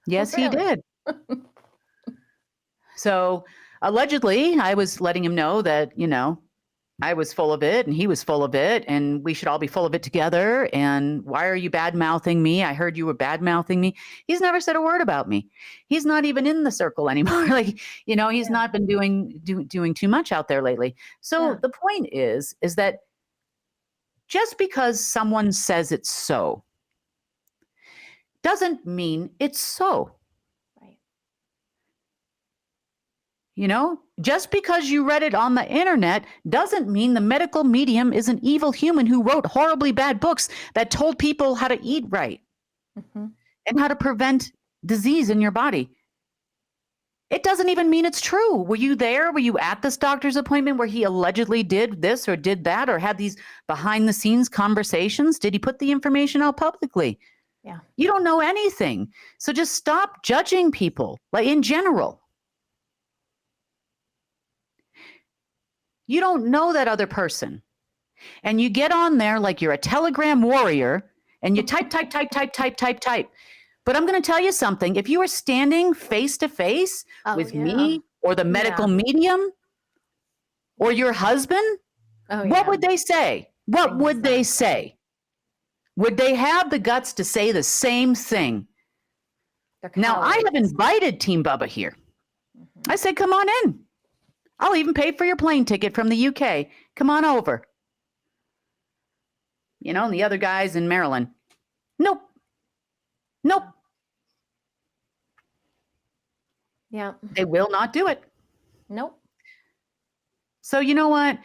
Yes, he did. So allegedly, I was letting him know that, I was full of it and he was full of it, and we should all be full of it together. And why are you bad-mouthing me? I heard you were bad-mouthing me. He's never said a word about me. He's not even in the circle anymore. He's not been doing too much out there lately. So the point is that just because someone says it's so doesn't mean it's so. Just because you read it on the internet doesn't mean the medical medium is an evil human who wrote horribly bad books that told people how to eat right and how to prevent disease in your body. It doesn't even mean it's true. Were you there? Were you at this doctor's appointment where he allegedly did this or did that, or had these behind the scenes conversations? Did he put the information out publicly? Yeah. You don't know anything. So just stop judging people, in general. You don't know that other person. And you get on there like you're a Telegram warrior and you type. But I'm going to tell you something. If you were standing face to face with me or the medical medium or your husband, what would they say? What would they say? Would they have the guts to say the same thing? Now, I have invited Team Bubba here. I said, come on in. I'll even pay for your plane ticket from the UK. Come on over. And the other guys in Maryland. Nope. Yeah. They will not do it. Nope. So you know what?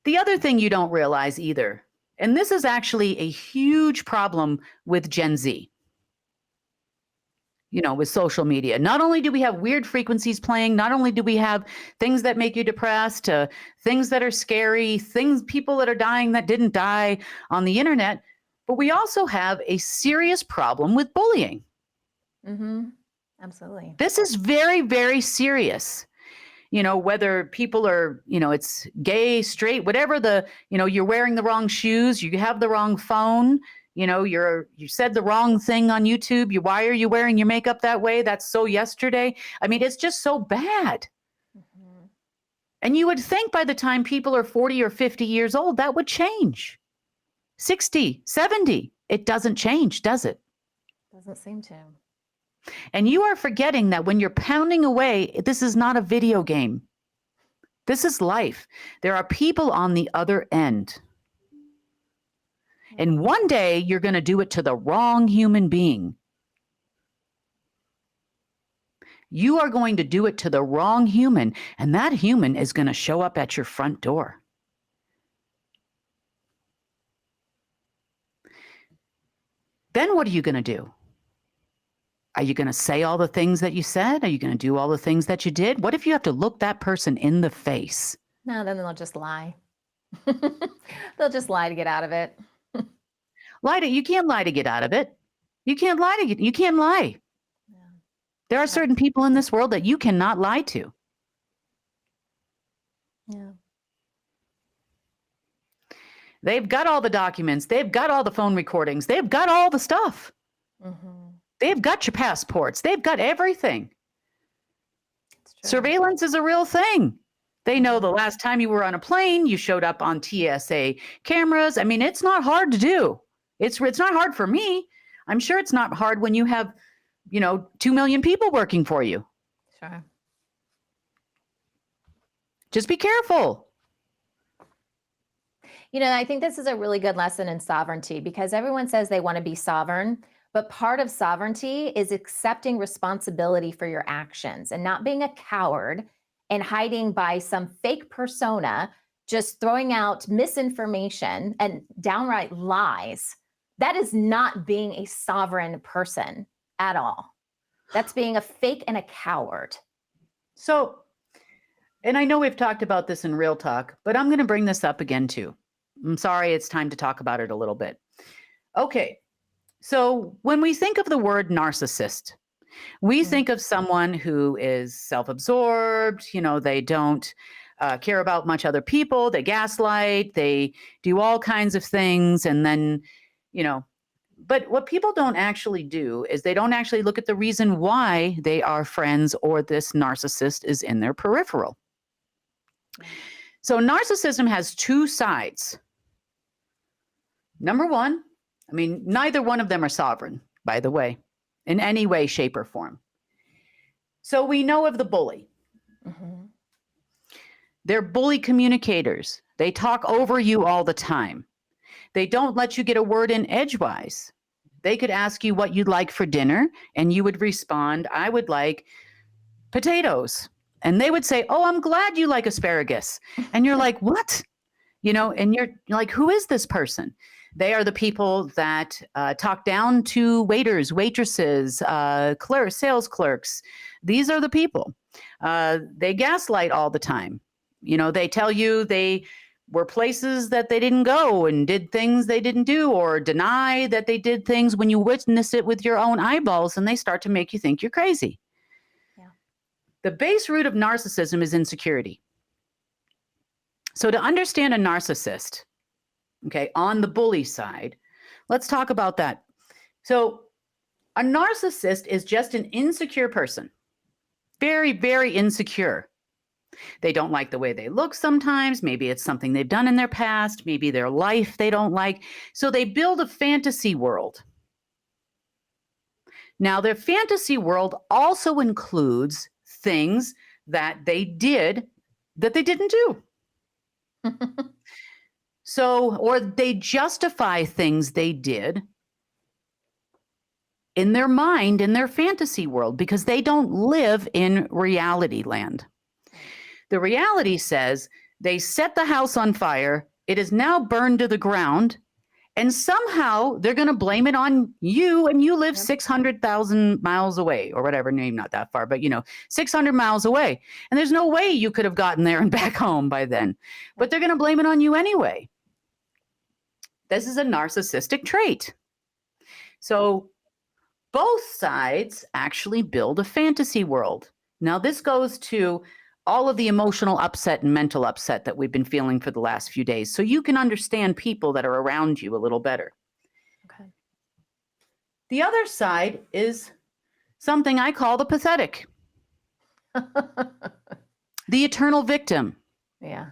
The other thing you don't realize either, and this is actually a huge problem with Gen Z, with social media. Not only do we have weird frequencies playing, not only do we have things that make you depressed, things that are scary, people that are dying that didn't die on the internet, but we also have a serious problem with bullying. Mm-hmm. Absolutely. This is very, very serious. Whether people are, it's gay, straight, whatever you're wearing the wrong shoes, you have the wrong phone, you said the wrong thing on YouTube. Why are you wearing your makeup that way? That's so yesterday. I mean, it's just so bad. Mm-hmm. And you would think by the time people are 40 or 50 years old, that would change. 60, 70. It doesn't change, does it? Doesn't seem to. And you are forgetting that when you're pounding away, this is not a video game. This is life. There are people on the other end. And one day you're going to do it to the wrong human being. You are going to do it to the wrong human, and that human is going to show up at your front door. Then what are you going to do? Are you going to say all the things that you said? Are you going to do all the things that you did? What if you have to look that person in the face? No, then they'll just lie. They'll just lie to get out of it. You can't lie to get out of it. You can't lie. Yeah. There are certain people in this world that you cannot lie to. Yeah. They've got all the documents. They've got all the phone recordings. They've got all the stuff. Mm-hmm. They've got your passports. They've got everything. Surveillance is a real thing. They know the last time you were on a plane, you showed up on TSA cameras. I mean, it's not hard to do. It's not hard for me. I'm sure it's not hard when you have, 2 million people working for you. Sure. Just be careful. I think this is a really good lesson in sovereignty because everyone says they want to be sovereign, but part of sovereignty is accepting responsibility for your actions and not being a coward and hiding by some fake persona, just throwing out misinformation and downright lies. That is not being a sovereign person at all. That's being a fake and a coward. So, and I know we've talked about this in Real Talk, but I'm going to bring this up again too. I'm sorry, it's time to talk about it a little bit. Okay, so when we think of the word narcissist, we think of someone who is self-absorbed, they don't care about much other people, they gaslight, they do all kinds of things, and then, but what people don't actually do is they don't actually look at the reason why they are friends or this narcissist is in their peripheral. So narcissism has two sides. Number one, neither one of them are sovereign, by the way, in any way, shape, or form. So we know of the bully. Mm-hmm. They're bully communicators. They talk over you all the time. They don't let you get a word in edgewise. They could ask you what you'd like for dinner, and you would respond, I would like potatoes. And they would say, oh, I'm glad you like asparagus. And you're like, what? And you're like, who is this person? They are the people that talk down to waiters, waitresses, clerks, sales clerks. These are the people. They gaslight all the time. They tell you they were places that they didn't go and did things they didn't do, or deny that they did things when you witness it with your own eyeballs, and they start to make you think you're crazy. Yeah. The base root of narcissism is insecurity. So to understand a narcissist, okay, on the bully side, let's talk about that. So a narcissist is just an insecure person. Very, very insecure. They don't like the way they look sometimes. Maybe it's something they've done in their past. Maybe their life they don't like. So they build a fantasy world. Now, their fantasy world also includes things that they did that they didn't do. So, or they justify things they did in their mind, in their fantasy world, because they don't live in reality land. The reality says they set the house on fire. It is now burned to the ground. And somehow they're going to blame it on you, and you live 600,000 miles away or whatever, maybe not that far, but 600 miles away. And there's no way you could have gotten there and back home by then, but they're going to blame it on you anyway. This is a narcissistic trait. So both sides actually build a fantasy world. Now this goes to all of the emotional upset and mental upset that we've been feeling for the last few days, so you can understand people that are around you a little better. Okay. The other side is something I call the pathetic. The eternal victim. Yeah.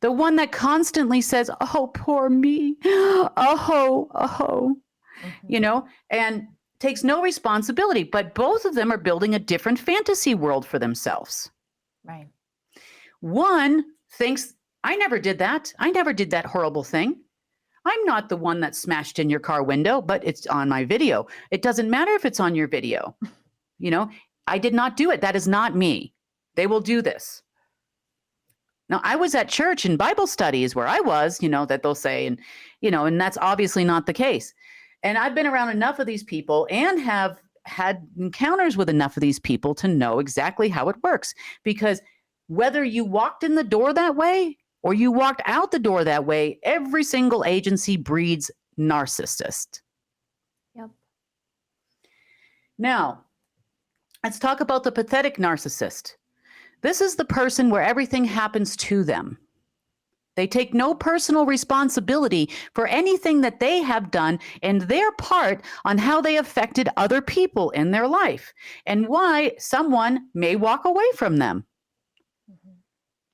The one that constantly says, oh, poor me. Oh. Mm-hmm. And takes no responsibility, but both of them are building a different fantasy world for themselves. Right. One thinks, I never did that. I never did that horrible thing. I'm not the one that smashed in your car window, but it's on my video. It doesn't matter if it's on your video. I did not do it. That is not me. They will do this. Now, I was at church and Bible studies where I was, that they'll say, and that's obviously not the case. And I've been around enough of these people and have had encounters with enough of these people to know exactly how it works. Because whether you walked in the door that way or you walked out the door that way, every single agency breeds narcissist. Yep. Now, let's talk about the pathetic narcissist. This is the person where everything happens to them. They take no personal responsibility for anything that they have done and their part on how they affected other people in their life and why someone may walk away from them.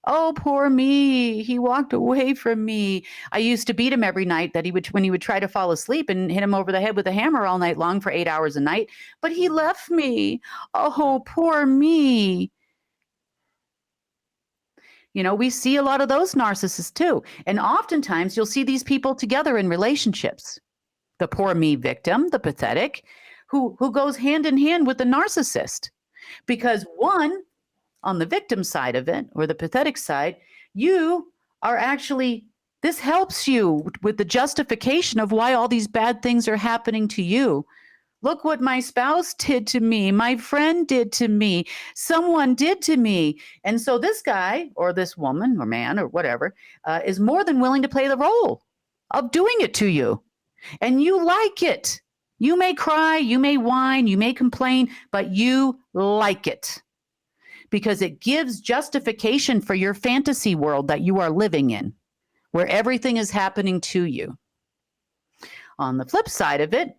Oh, poor me. He walked away from me. I used to beat him every night when he would try to fall asleep and hit him over the head with a hammer all night long for 8 hours a night. But he left me. Oh, poor me. You know, we see a lot of those narcissists too. And oftentimes you'll see these people together in relationships. The poor me victim, the pathetic, who goes hand in hand with the narcissist. Because one, on the victim side of it, or the pathetic side, you are actually, this helps you with the justification of why all these bad things are happening to you. Look what my spouse did to me. My friend did to me. Someone did to me. And so this guy or this woman or man or whatever is more than willing to play the role of doing it to you. And you like it. You may cry, you may whine, you may complain, but you like it because it gives justification for your fantasy world that you are living in, where everything is happening to you. On the flip side of it,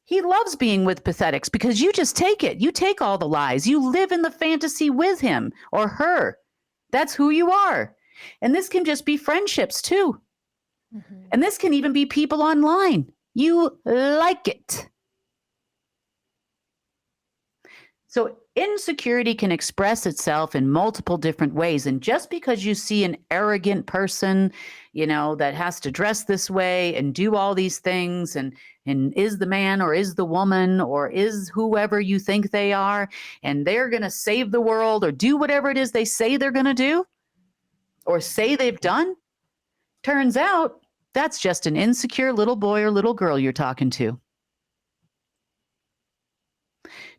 he loves being with pathetics because you just take it. You take all the lies. You live in the fantasy with him or her. That's who you are. And this can just be friendships too. And this can even be people online. You like it. So insecurity can express itself in multiple different ways. And just because you see an arrogant person, you know, that has to dress this way and do all these things and is the man or is the woman or is whoever you think they are, and they're going to save the world or do whatever it is they say they're going to do or say they've done, turns out that's just an insecure little boy or little girl you're talking to.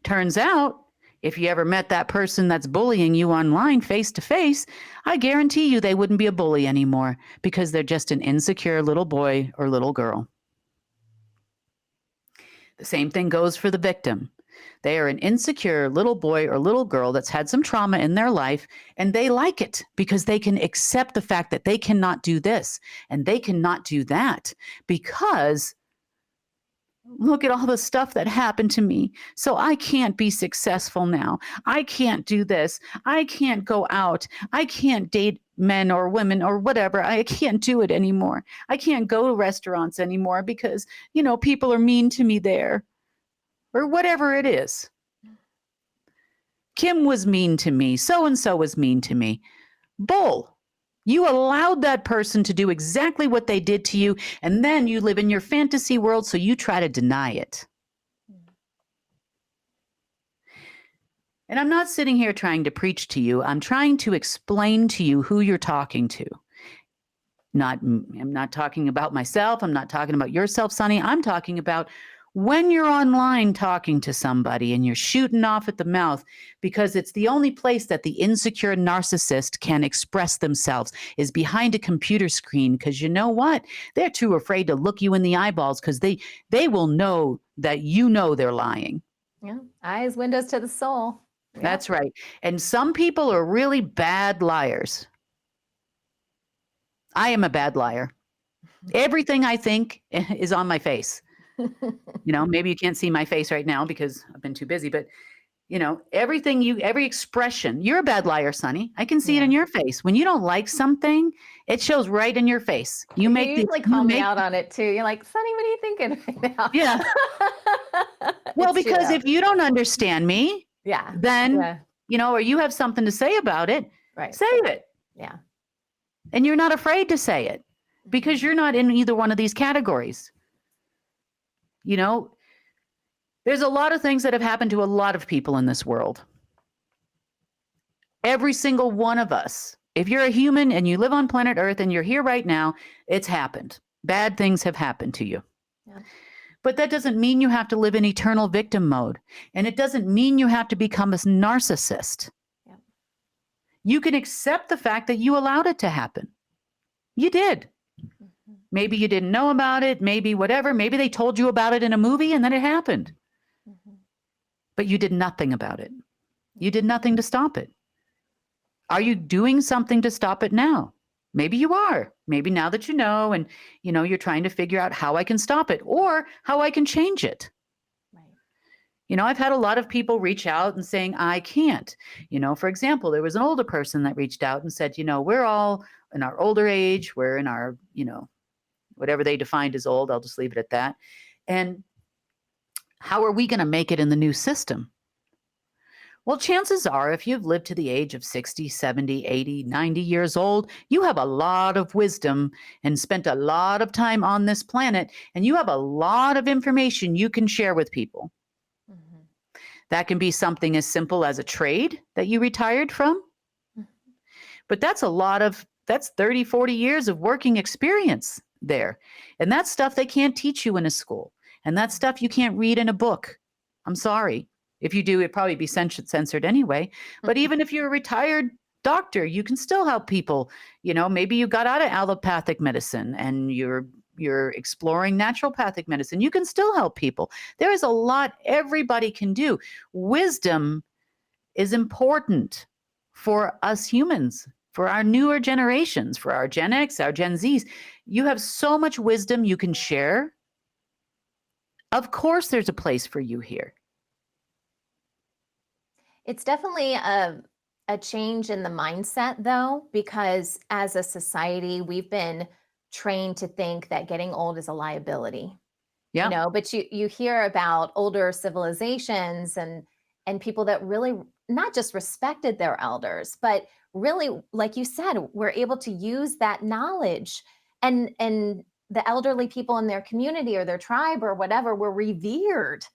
Turns out, if you ever met that person that's bullying you online face to face, I guarantee you they wouldn't be a bully anymore because they're just an insecure little boy or little girl. The same thing goes for the victim. They are an insecure little boy or little girl that's had some trauma in their life, and they like it because they can accept the fact that they cannot do this and they cannot do that because look at all the stuff that happened to me. So I can't be successful now. I can't do this. I can't go out. I can't date men or women or whatever. I can't do it anymore. I can't go to restaurants anymore because, you know, people are mean to me there or whatever it is. Kim was mean to me. So-and-so was mean to me. Bull. You allowed that person to do exactly what they did to you, and then you live in your fantasy world, so you try to deny it. And I'm not sitting here trying to preach to you. I'm trying to explain to you who you're talking to. I'm not talking about myself. I'm not talking about yourself, Sonny. I'm talking about when you're online talking to somebody and you're shooting off at the mouth because it's the only place that the insecure narcissist can express themselves is behind a computer screen. Because you know what? They're too afraid to look you in the eyeballs because they will know that you know they're lying. Yeah. Eyes, windows to the soul. Yep. That's right. And some people are really bad liars. I am a bad liar. Everything I think is on my face. You know, maybe you can't see my face right now because I've been too busy, but you know, every expression, you're a bad liar, Sonny. I can see it in your face. When you don't like something, it shows right in your face. You usually call me out on it too. You're like, Sonny, what are you thinking right now? Yeah. Well, because if you don't understand me, then, you know, or you have something to say about it, say it. Yeah. And you're not afraid to say it because you're not in either one of these categories. You know, there's a lot of things that have happened to a lot of people in this world. Every single one of us, if you're a human and you live on planet Earth and you're here right now, it's happened. Bad things have happened to you. Yeah. But that doesn't mean you have to live in eternal victim mode. And it doesn't mean you have to become a narcissist. Yeah. You can accept the fact that you allowed it to happen. You did. Maybe you didn't know about it, maybe whatever. Maybe they told you about it in a movie and then it happened. But you did nothing about it. You did nothing to stop it. Are you doing something to stop it now? Maybe you are. Maybe now that you know, and you're trying to figure out how I can stop it or how I can change it. I've had a lot of people reach out and saying, I can't. For example, there was an older person that reached out and said, we're all in our older age. We're in our, whatever they defined as old. I'll just leave it at that. And how are we going to make it in the new system? Well, chances are, if you've lived to the age of 60, 70, 80, 90 years old, you have a lot of wisdom and spent a lot of time on this planet, and you have a lot of information you can share with people. That can be something as simple as a trade that you retired from. But that's that's 30, 40 years of working experience there. And that's stuff they can't teach you in a school. And that's stuff you can't read in a book. I'm sorry. If you do, it'd probably be censored anyway. But even if you're a retired doctor, you can still help people. Maybe you got out of allopathic medicine and you're exploring naturopathic medicine. You can still help people. There is a lot everybody can do. Wisdom is important for us humans, for our newer generations, for our Gen X, our Gen Zs. You have so much wisdom you can share. Of course, there's a place for you here. It's definitely a change in the mindset, though, because as a society, we've been trained to think that getting old is a liability. Yeah. But you hear about older civilizations and people that really not just respected their elders, but really, like you said, were able to use that knowledge, and the elderly people in their community or their tribe or whatever were revered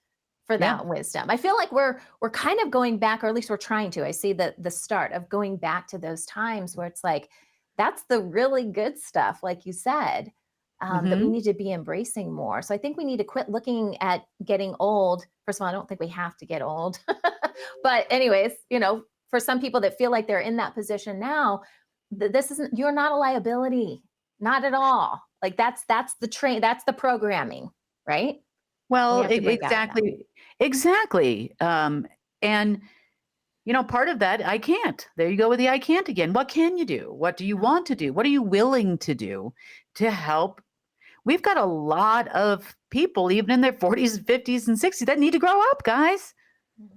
for that wisdom. I feel like we're kind of going back, or at least we're trying to. I see the start of going back to those times where it's like, that's the really good stuff, like you said, that we need to be embracing more. So I think we need to quit looking at getting old. First of all, I don't think we have to get old. But anyways, for some people that feel like they're in that position now, you're not a liability, not at all. Like that's the programming, right? Well, exactly. And part of that, I can't. There you go with the I can't again. What can you do? What do you want to do? What are you willing to do to help? We've got a lot of people, even in their 40s, 50s, and 60s, that need to grow up, guys.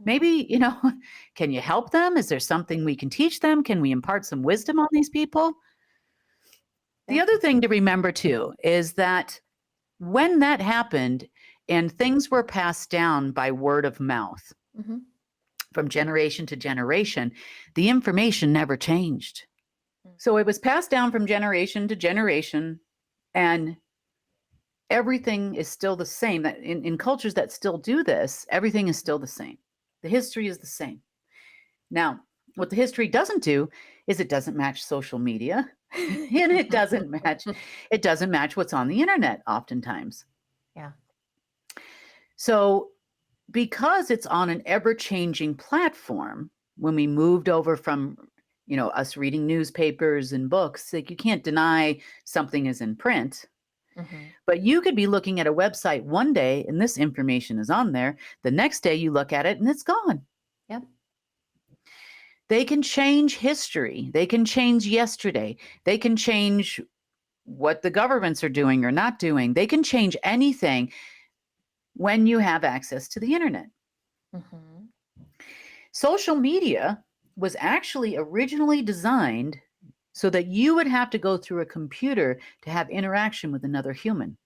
Maybe, can you help them? Is there something we can teach them? Can we impart some wisdom on these people? The other thing to remember, too, is that when that happened and things were passed down by word of mouth, from generation to generation, the information never changed. So it was passed down from generation to generation, and everything is still the same. That in cultures that still do this, everything is still the same. The history is the same. Now, what the history doesn't do is it doesn't match social media, and it doesn't match what's on the internet oftentimes. Yeah. So because it's on an ever-changing platform, when we moved over from, us reading newspapers and books, like you can't deny something is in print, but you could be looking at a website one day and this information is on there. The next day you look at it and it's gone. Yep. They can change history. They can change yesterday. They can change what the governments are doing or not doing. They can change anything when you have access to the internet. Social media was actually originally designed so that you would have to go through a computer to have interaction with another human.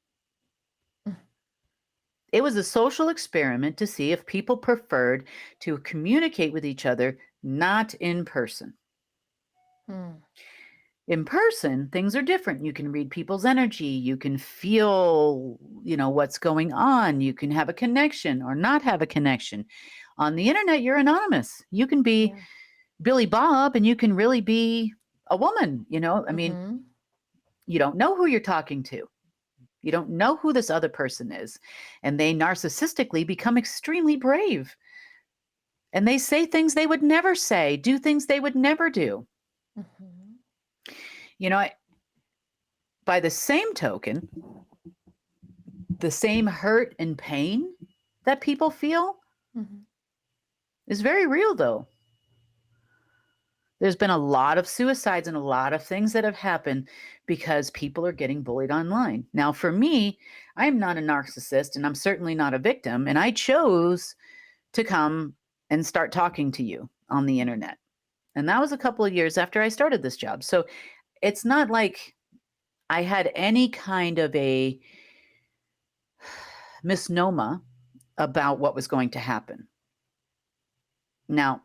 It was a social experiment to see if people preferred to communicate with each other, not in person. In person, things are different. You can read people's energy. You can feel, what's going on. You can have a connection or not have a connection. On the internet, you're anonymous. You can be Billy Bob and you can really be a woman, I mean, you don't know who you're talking to. You don't know who this other person is. And they narcissistically become extremely brave. And they say things they would never say, do things they would never do. By the same token, the same hurt and pain that people feel is very real, though. There's been a lot of suicides and a lot of things that have happened because people are getting bullied online. Now, for me, I'm not a narcissist and I'm certainly not a victim. And I chose to come and start talking to you on the internet. And that was a couple of years after I started this job. So it's not like I had any kind of a misnomer about what was going to happen. Now,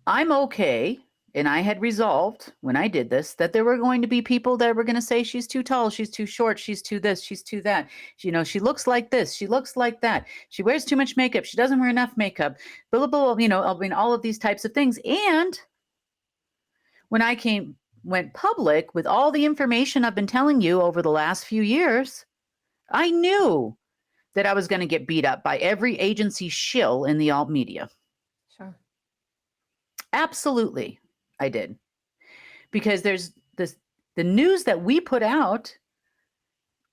I'm okay, and I had resolved when I did this that there were going to be people that were going to say she's too tall, she's too short, she's too this, she's too that. You know, she looks like this, she looks like that. She wears too much makeup, she doesn't wear enough makeup. Blah, blah, blah, you know, I mean, all of these types of things. And when I went public with all the information I've been telling you over the last few years, I knew that I was going to get beat up by every agency shill in the alt media. Sure. Absolutely, I did. Because there's the news that we put out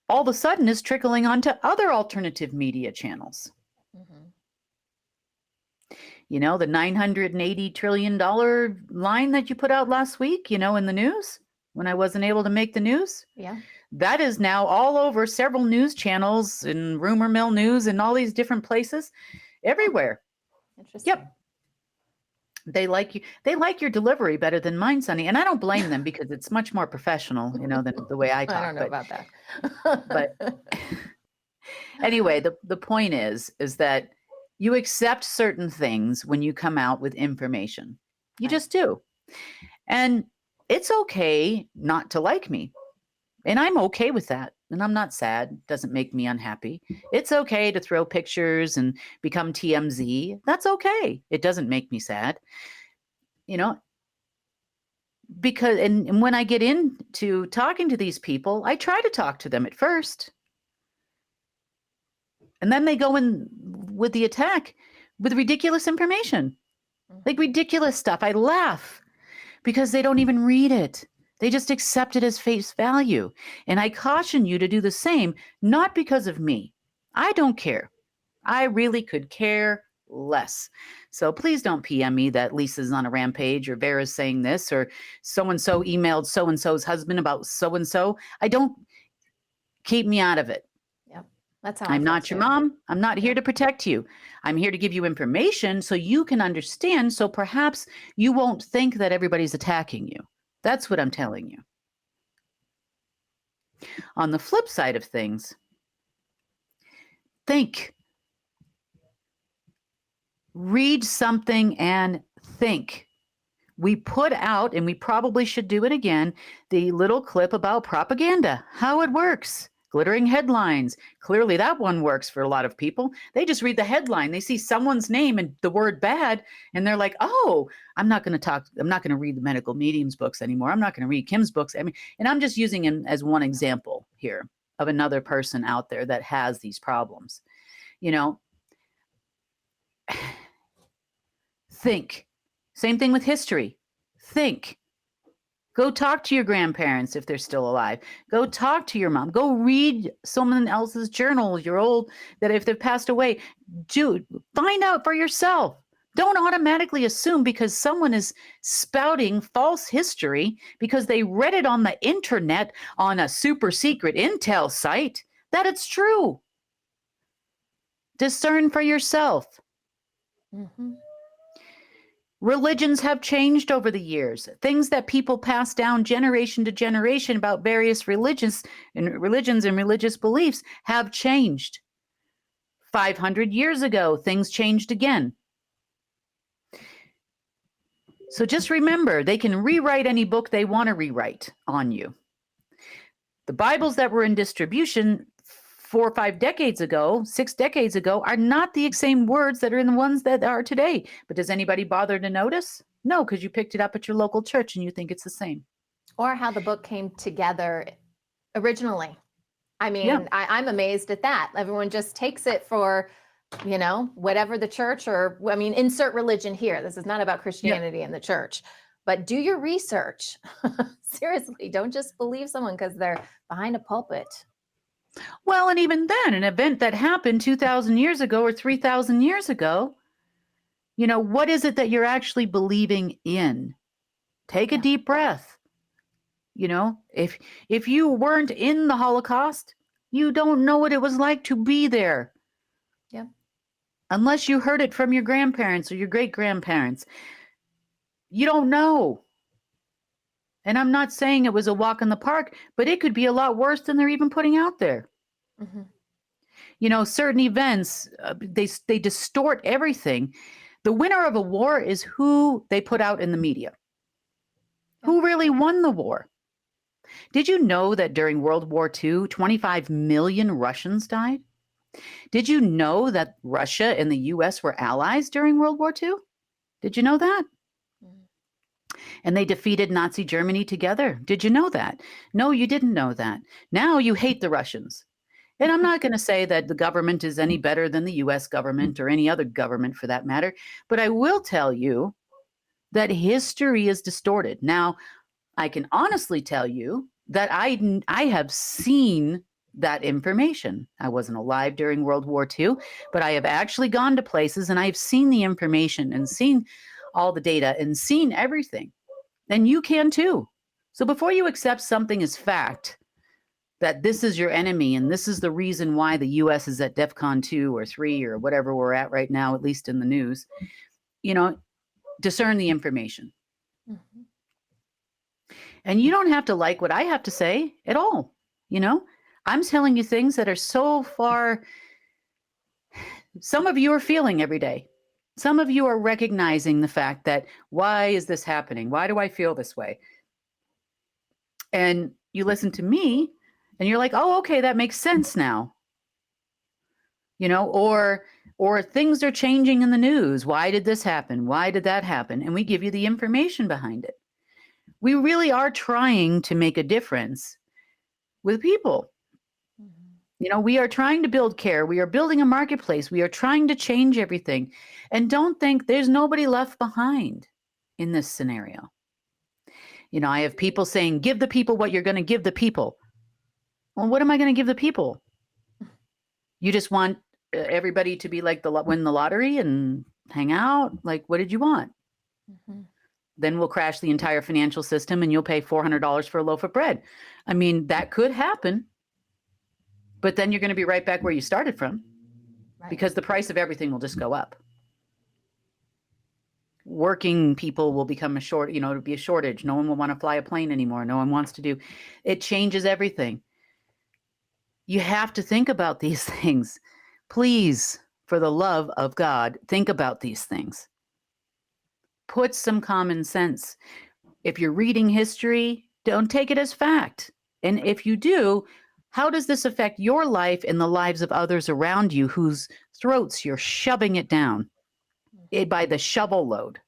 all of a sudden is trickling onto other alternative media channels. Mm-hmm. You know, the $980 trillion line that you put out last week, you know, in the news when I wasn't able to make the news. Yeah. That is now all over several news channels and rumor mill news and all these different places everywhere. Interesting. Yep. They like you. They like your delivery better than mine, Sonny. And I don't blame them because it's much more professional, you know, than the way I talk. I don't know about that. But anyway, the point is that you accept certain things when you come out with information. You just do. And it's okay not to like me. And I'm okay with that. And I'm not sad. It doesn't make me unhappy. It's okay to throw pictures and become TMZ. That's okay. It doesn't make me sad. You know, because and when I get into talking to these people, I try to talk to them at first. And then they go in with the attack with ridiculous information, like ridiculous stuff. I laugh because they don't even read it. They just accept it as face value. And I caution you to do the same, not because of me. I don't care. I really could care less. So please don't PM me that Lisa's on a rampage or Vera's saying this or so-and-so emailed so-and-so's husband about so-and-so. I don't, keep me out of it. Yep. That's how I'm not your mom. I'm not here to protect you. I'm here to give you information so you can understand. So perhaps you won't think that everybody's attacking you. That's what I'm telling you. On the flip side of things, think. Read something and think. We put out, and we probably should do it again, the little clip about propaganda, how it works. Glittering headlines. Clearly that one works for a lot of people. They just read the headline. They see someone's name and the word bad, and they're like, oh, I'm not going to read the medical mediums books anymore. I'm not going to read Kim's books. I mean, and I'm just using him as one example here of another person out there that has these problems. You know, think. Same thing with history. Think. Go talk to your grandparents if they're still alive. Go talk to your mom. Go read someone else's journal, your old, that if they've passed away. Dude, find out for yourself. Don't automatically assume because someone is spouting false history because they read it on the internet on a super secret intel site that it's true. Discern for yourself. Mm-hmm. Religions have changed over the years. Things that people pass down generation to generation about various religions and religious beliefs have changed. 500 years ago, things changed again. So just remember, they can rewrite any book they want to rewrite on you. The Bibles that were in distribution 4 or 5 decades ago, 6 decades ago, are not the same words that are in the ones that are today. But does anybody bother to notice? No, because you picked it up at your local church and you think it's the same. Or how the book came together originally. I mean, Yeah. I'm amazed at that. Everyone just takes it for, you know, whatever the church or, I mean, insert religion here. This is not about Christianity and the church. But do your research. Seriously, don't just believe someone because they're behind a pulpit. Well, and even then, an event that happened 2,000 years ago or 3,000 years ago You know, what is it that you're actually believing in? Take a deep breath. You know, if you weren't in the Holocaust, you don't know what it was like to be there. Yeah. Unless you heard it from your grandparents or your great-grandparents. You don't know. And I'm not saying it was a walk in the park, but it could be a lot worse than they're even putting out there. Mm-hmm. You know, certain events, they distort everything. The winner of a war is who they put out in the media. Yeah. Who really won the war? Did you know that during World War II, 25 million Russians died? Did you know that Russia and the US were allies during World War II? Did you know that? And they defeated Nazi Germany together. Did you know that? No, you didn't know that. Now you hate the Russians. And I'm not going to say that the government is any better than the US government or any other government for that matter, but I will tell you that history is distorted. Now, I can honestly tell you that I have seen that information. I wasn't alive during World War II, but I have actually gone to places and I've seen the information and seen all the data and seen everything. And you can too. So before you accept something as fact, that this is your enemy and this is the reason why the US is at DEFCON 2 or 3 or whatever we're at right now, at least in the news, you know, discern the information. Mm-hmm. And you don't have to like what I have to say at all. You know, I'm telling you things that are so far. Some of you are feeling every day. Some of you are recognizing the fact that, why is this happening? Why do I feel this way? And you listen to me and you're like, oh, okay, that makes sense now. You know, or things are changing in the news. Why did this happen? Why did that happen? And we give you the information behind it. We really are trying to make a difference with people. Mm-hmm. You know, we are trying to build care. We are building a marketplace. We are trying to change everything. And don't think there's nobody left behind in this scenario. You know, I have people saying, give the people what you're going to give the people. Well, what am I going to give the people? You just want everybody to be like win the lottery and hang out? Like, what did you want? Mm-hmm. Then we'll crash the entire financial system and you'll pay $400 for a loaf of bread. I mean, that could happen. But then you're going to be right back where you started from, right? Because the price of everything will just go up. Working people will become it'll be a shortage. No one will want to fly a plane anymore. No one wants to do. It changes everything. You have to think about these things. Please, for the love of God, think about these things. Put some common sense. If you're reading history, don't take it as fact. And if you do, how does this affect your life and the lives of others around you whose throats you're shoving it down by the shovel load?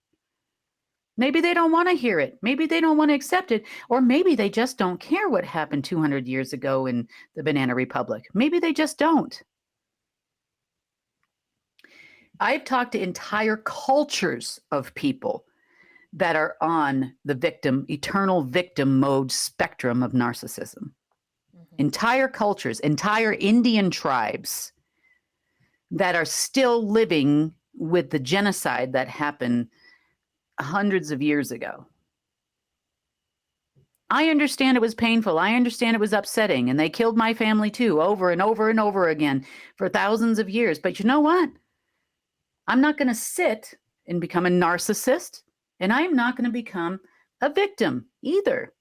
Maybe they don't want to hear it. Maybe they don't want to accept it. Or maybe they just don't care what happened 200 years ago in the Banana Republic. Maybe they just don't. I've talked to entire cultures of people that are on the eternal victim mode spectrum of narcissism. Mm-hmm. Entire cultures, entire Indian tribes that are still living with the genocide that happened hundreds of years ago. I understand it was painful. I understand it was upsetting. And they killed my family too, over and over and over again for thousands of years. But you know what? I'm not going to sit and become a narcissist. And I'm not going to become a victim either.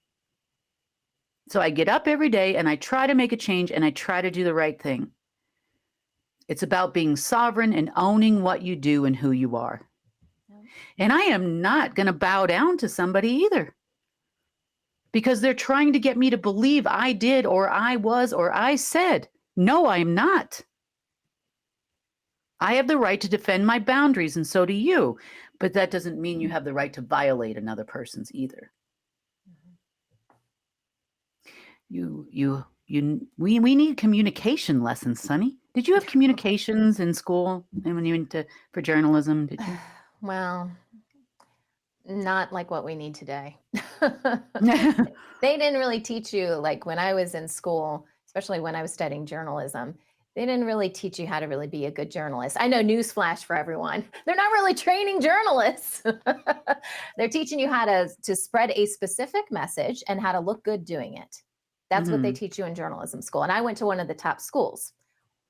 So I get up every day and I try to make a change and I try to do the right thing. It's about being sovereign and owning what you do and who you are. And I am not going to bow down to somebody either, because they're trying to get me to believe I did or I was or I said. No, I'm not. I have the right to defend my boundaries, and so do you. But that doesn't mean you have the right to violate another person's either. We need communication lessons, Sonny. Did you have communications in school and when you went for journalism? Did you? Well, not like what we need today. They didn't really teach you, like when I was in school, especially when I was studying journalism, They didn't really teach you how to really be a good journalist. I know, newsflash for everyone. They're not really training journalists. They're teaching you how to spread a specific message and how to look good doing it. That's what they teach you in journalism school. And I went to one of the top schools.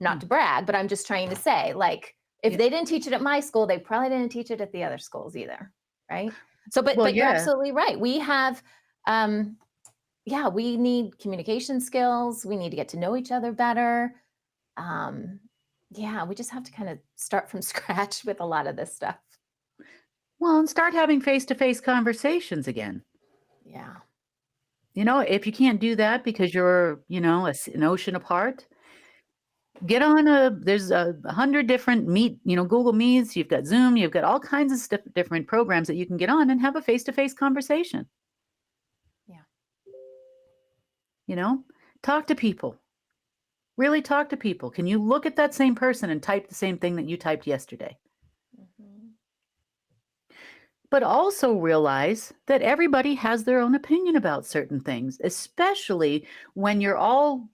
Not to brag, but I'm just trying to say, like, if they didn't teach it at my school, they probably didn't teach it at the other schools either, right? So, but you're absolutely right. We have, we need communication skills. We need to get to know each other better. We just have to kind of start from scratch with a lot of this stuff. Well, and start having face-to-face conversations again. Yeah. If you can't do that because you're, an ocean apart, get on there's 100 different Google Meets, you've got Zoom, you've got all kinds of different programs that you can get on and have a face-to-face conversation. Yeah. Talk to people. Really talk to people. Can you look at that same person and type the same thing that you typed yesterday? But also realize that everybody has their own opinion about certain things, especially when you're all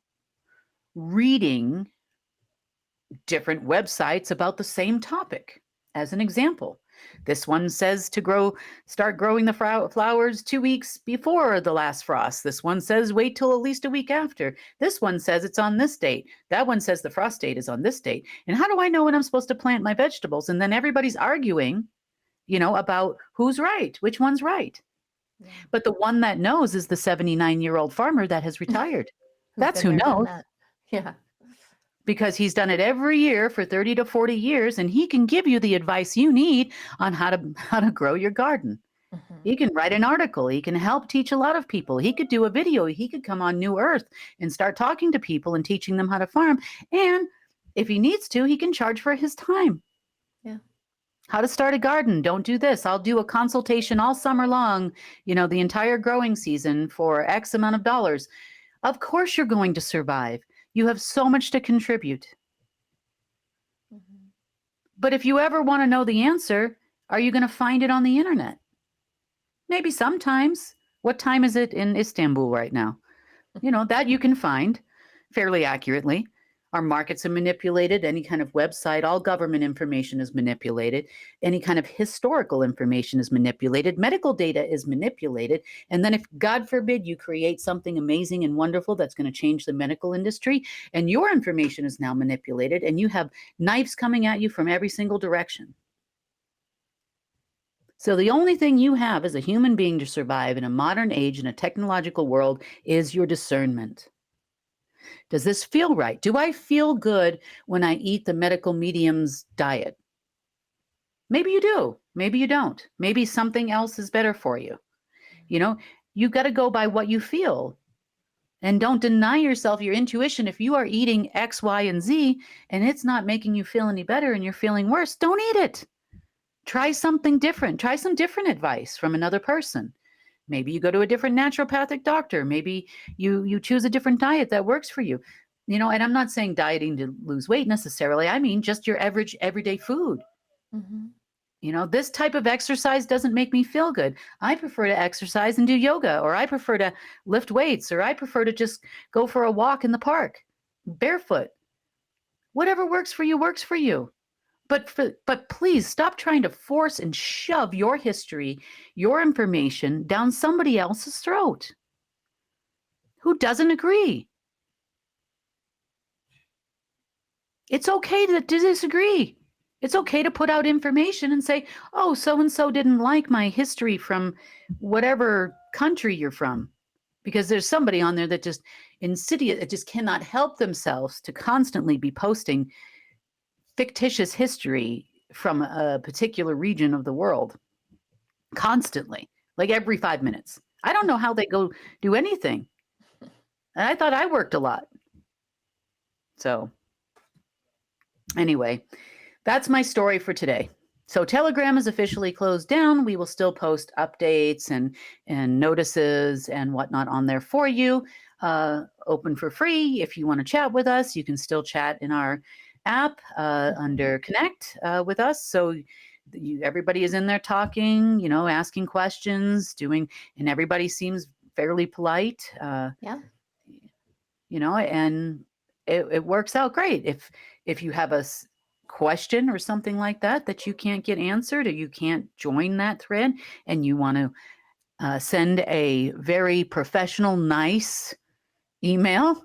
reading different websites about the same topic. As an example, this one says to start growing the flowers 2 weeks before the last frost. This one says wait till at least a week after. This one says it's on this date. That one says the frost date is on this date. And how do I know when I'm supposed to plant my vegetables? And then everybody's arguing, about who's right, which one's right. Yeah. But the one that knows is the 79-year-old farmer that has retired. That's who knows. Yeah. Because he's done it every year for 30 to 40 years, and he can give you the advice you need on how to grow your garden. He can write an article. He can help teach a lot of people. He could do a video. He could come on New Earth and start talking to people and teaching them how to farm. And if he needs to, he can charge for his time. Yeah. How to start a garden. Don't do this. I'll do a consultation all summer long, the entire growing season for X amount of dollars. Of course you're going to survive. You have so much to contribute. But if you ever want to know the answer, are you going to find it on the internet? Maybe sometimes. What time is it in Istanbul right now? That you can find fairly accurately. Our markets are manipulated. Any kind of website, all government information is manipulated. Any kind of historical information is manipulated. Medical data is manipulated. And then if, God forbid, you create something amazing and wonderful that's going to change the medical industry, and your information is now manipulated, and you have knives coming at you from every single direction. So the only thing you have as a human being to survive in a modern age, in a technological world, is your discernment. Does this feel right? Do I feel good when I eat the medical medium's diet? Maybe you do. Maybe you don't. Maybe something else is better for you. You've got to go by what you feel. And don't deny yourself your intuition. If you are eating X, Y, and Z, and it's not making you feel any better and you're feeling worse, don't eat it. Try something different. Try some different advice from another person. Maybe you go to a different naturopathic doctor. Maybe you choose a different diet that works for you. And I'm not saying dieting to lose weight necessarily. I mean, just your average everyday food. This type of exercise doesn't make me feel good. I prefer to exercise and do yoga, or I prefer to lift weights, or I prefer to just go for a walk in the park, barefoot. Whatever works for you works for you. But please stop trying to force and shove your history, your information down somebody else's throat who doesn't agree. It's okay to disagree. It's okay to put out information and say, oh, so-and-so didn't like my history from whatever country you're from. Because there's somebody on there that just insidious, it just cannot help themselves to constantly be posting fictitious history from a particular region of the world constantly, like every 5 minutes. I don't know how they go do anything. And I thought I worked a lot. So anyway, that's my story for today. So Telegram is officially closed down. We will still post updates and notices and whatnot on there for you. Open for free. If you want to chat with us, you can still chat in our app under Connect with us. So everybody is in there talking, asking questions, and everybody seems fairly polite. Yeah. And it works out great. If you have a question or something like that you can't get answered, or you can't join that thread, and you want to send a very professional, nice email,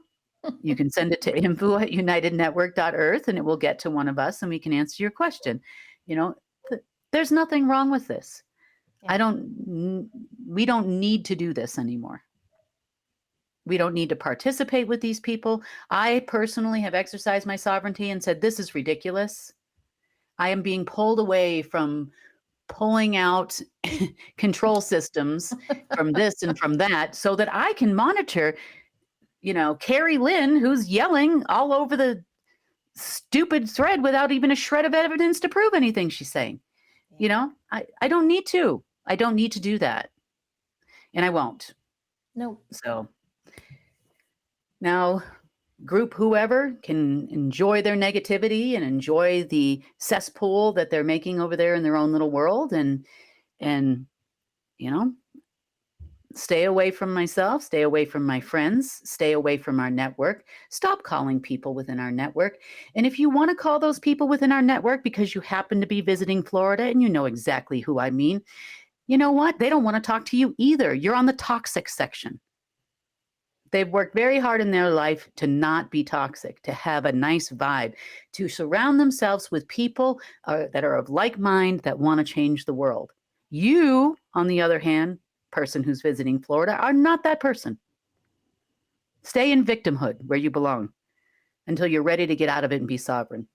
you can send it to info@unitednetwork.earth, and it will get to one of us, and we can answer your question. There's nothing wrong with this. We don't need to do this anymore. We don't need to participate with these people. I personally have exercised my sovereignty and said, this is ridiculous. I am being pulled away from pulling out control systems from this and from that so that I can monitor, Carrie Lynn, who's yelling all over the stupid thread without even a shred of evidence to prove anything she's saying. I don't need to. I don't need to do that. And I won't. No. So now group whoever can enjoy their negativity and enjoy the cesspool that they're making over there in their own little world, and stay away from myself, stay away from my friends, stay away from our network, stop calling people within our network. And if you want to call those people within our network because you happen to be visiting Florida and you know exactly who I mean, you know what? They don't want to talk to you either. You're on the toxic section. They've worked very hard in their life to not be toxic, to have a nice vibe, to surround themselves with people that are of like mind, that want to change the world. You, on the other hand, person who's visiting Florida, are not that person. Stay in victimhood where you belong until you're ready to get out of it and be sovereign.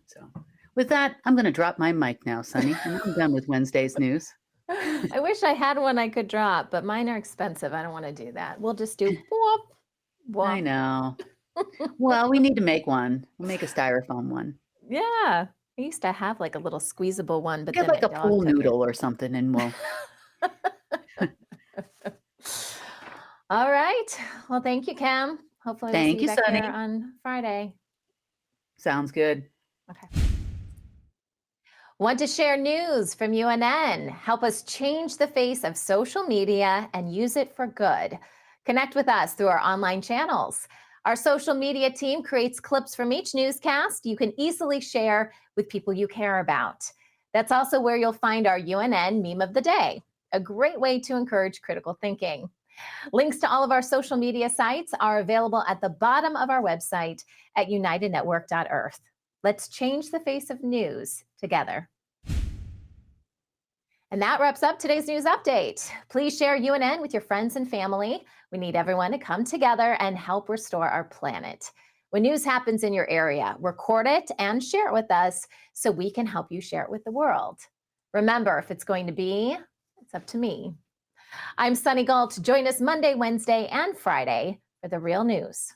So with that, I'm going to drop my mic now, Sunny, and I'm done with Wednesday's news. I wish I had one I could drop, but mine are expensive. I don't want to do that. We'll just do whoop, whoop. I know. Well, we need to make one. We'll make a styrofoam one. Yeah. I used to have like a little squeezable one, but get then like a pool noodle or something, and we'll. All right. Well, thank you, Cam. Hopefully we'll see you back here on Friday. Sounds good. Okay. Want to share news from UNN? Help us change the face of social media and use it for good. Connect with us through our online channels. Our social media team creates clips from each newscast you can easily share with people you care about. That's also where you'll find our UNN meme of the day, a great way to encourage critical thinking. Links to all of our social media sites are available at the bottom of our website at unitednetwork.earth. Let's change the face of news together. And that wraps up today's news update. Please share UNN with your friends and family. We need everyone to come together and help restore our planet. When news happens in your area, record it and share it with us so we can help you share it with the world. Remember, if it's going to be, it's up to me. I'm Sunny Galt. Join us Monday, Wednesday, and Friday for the real news.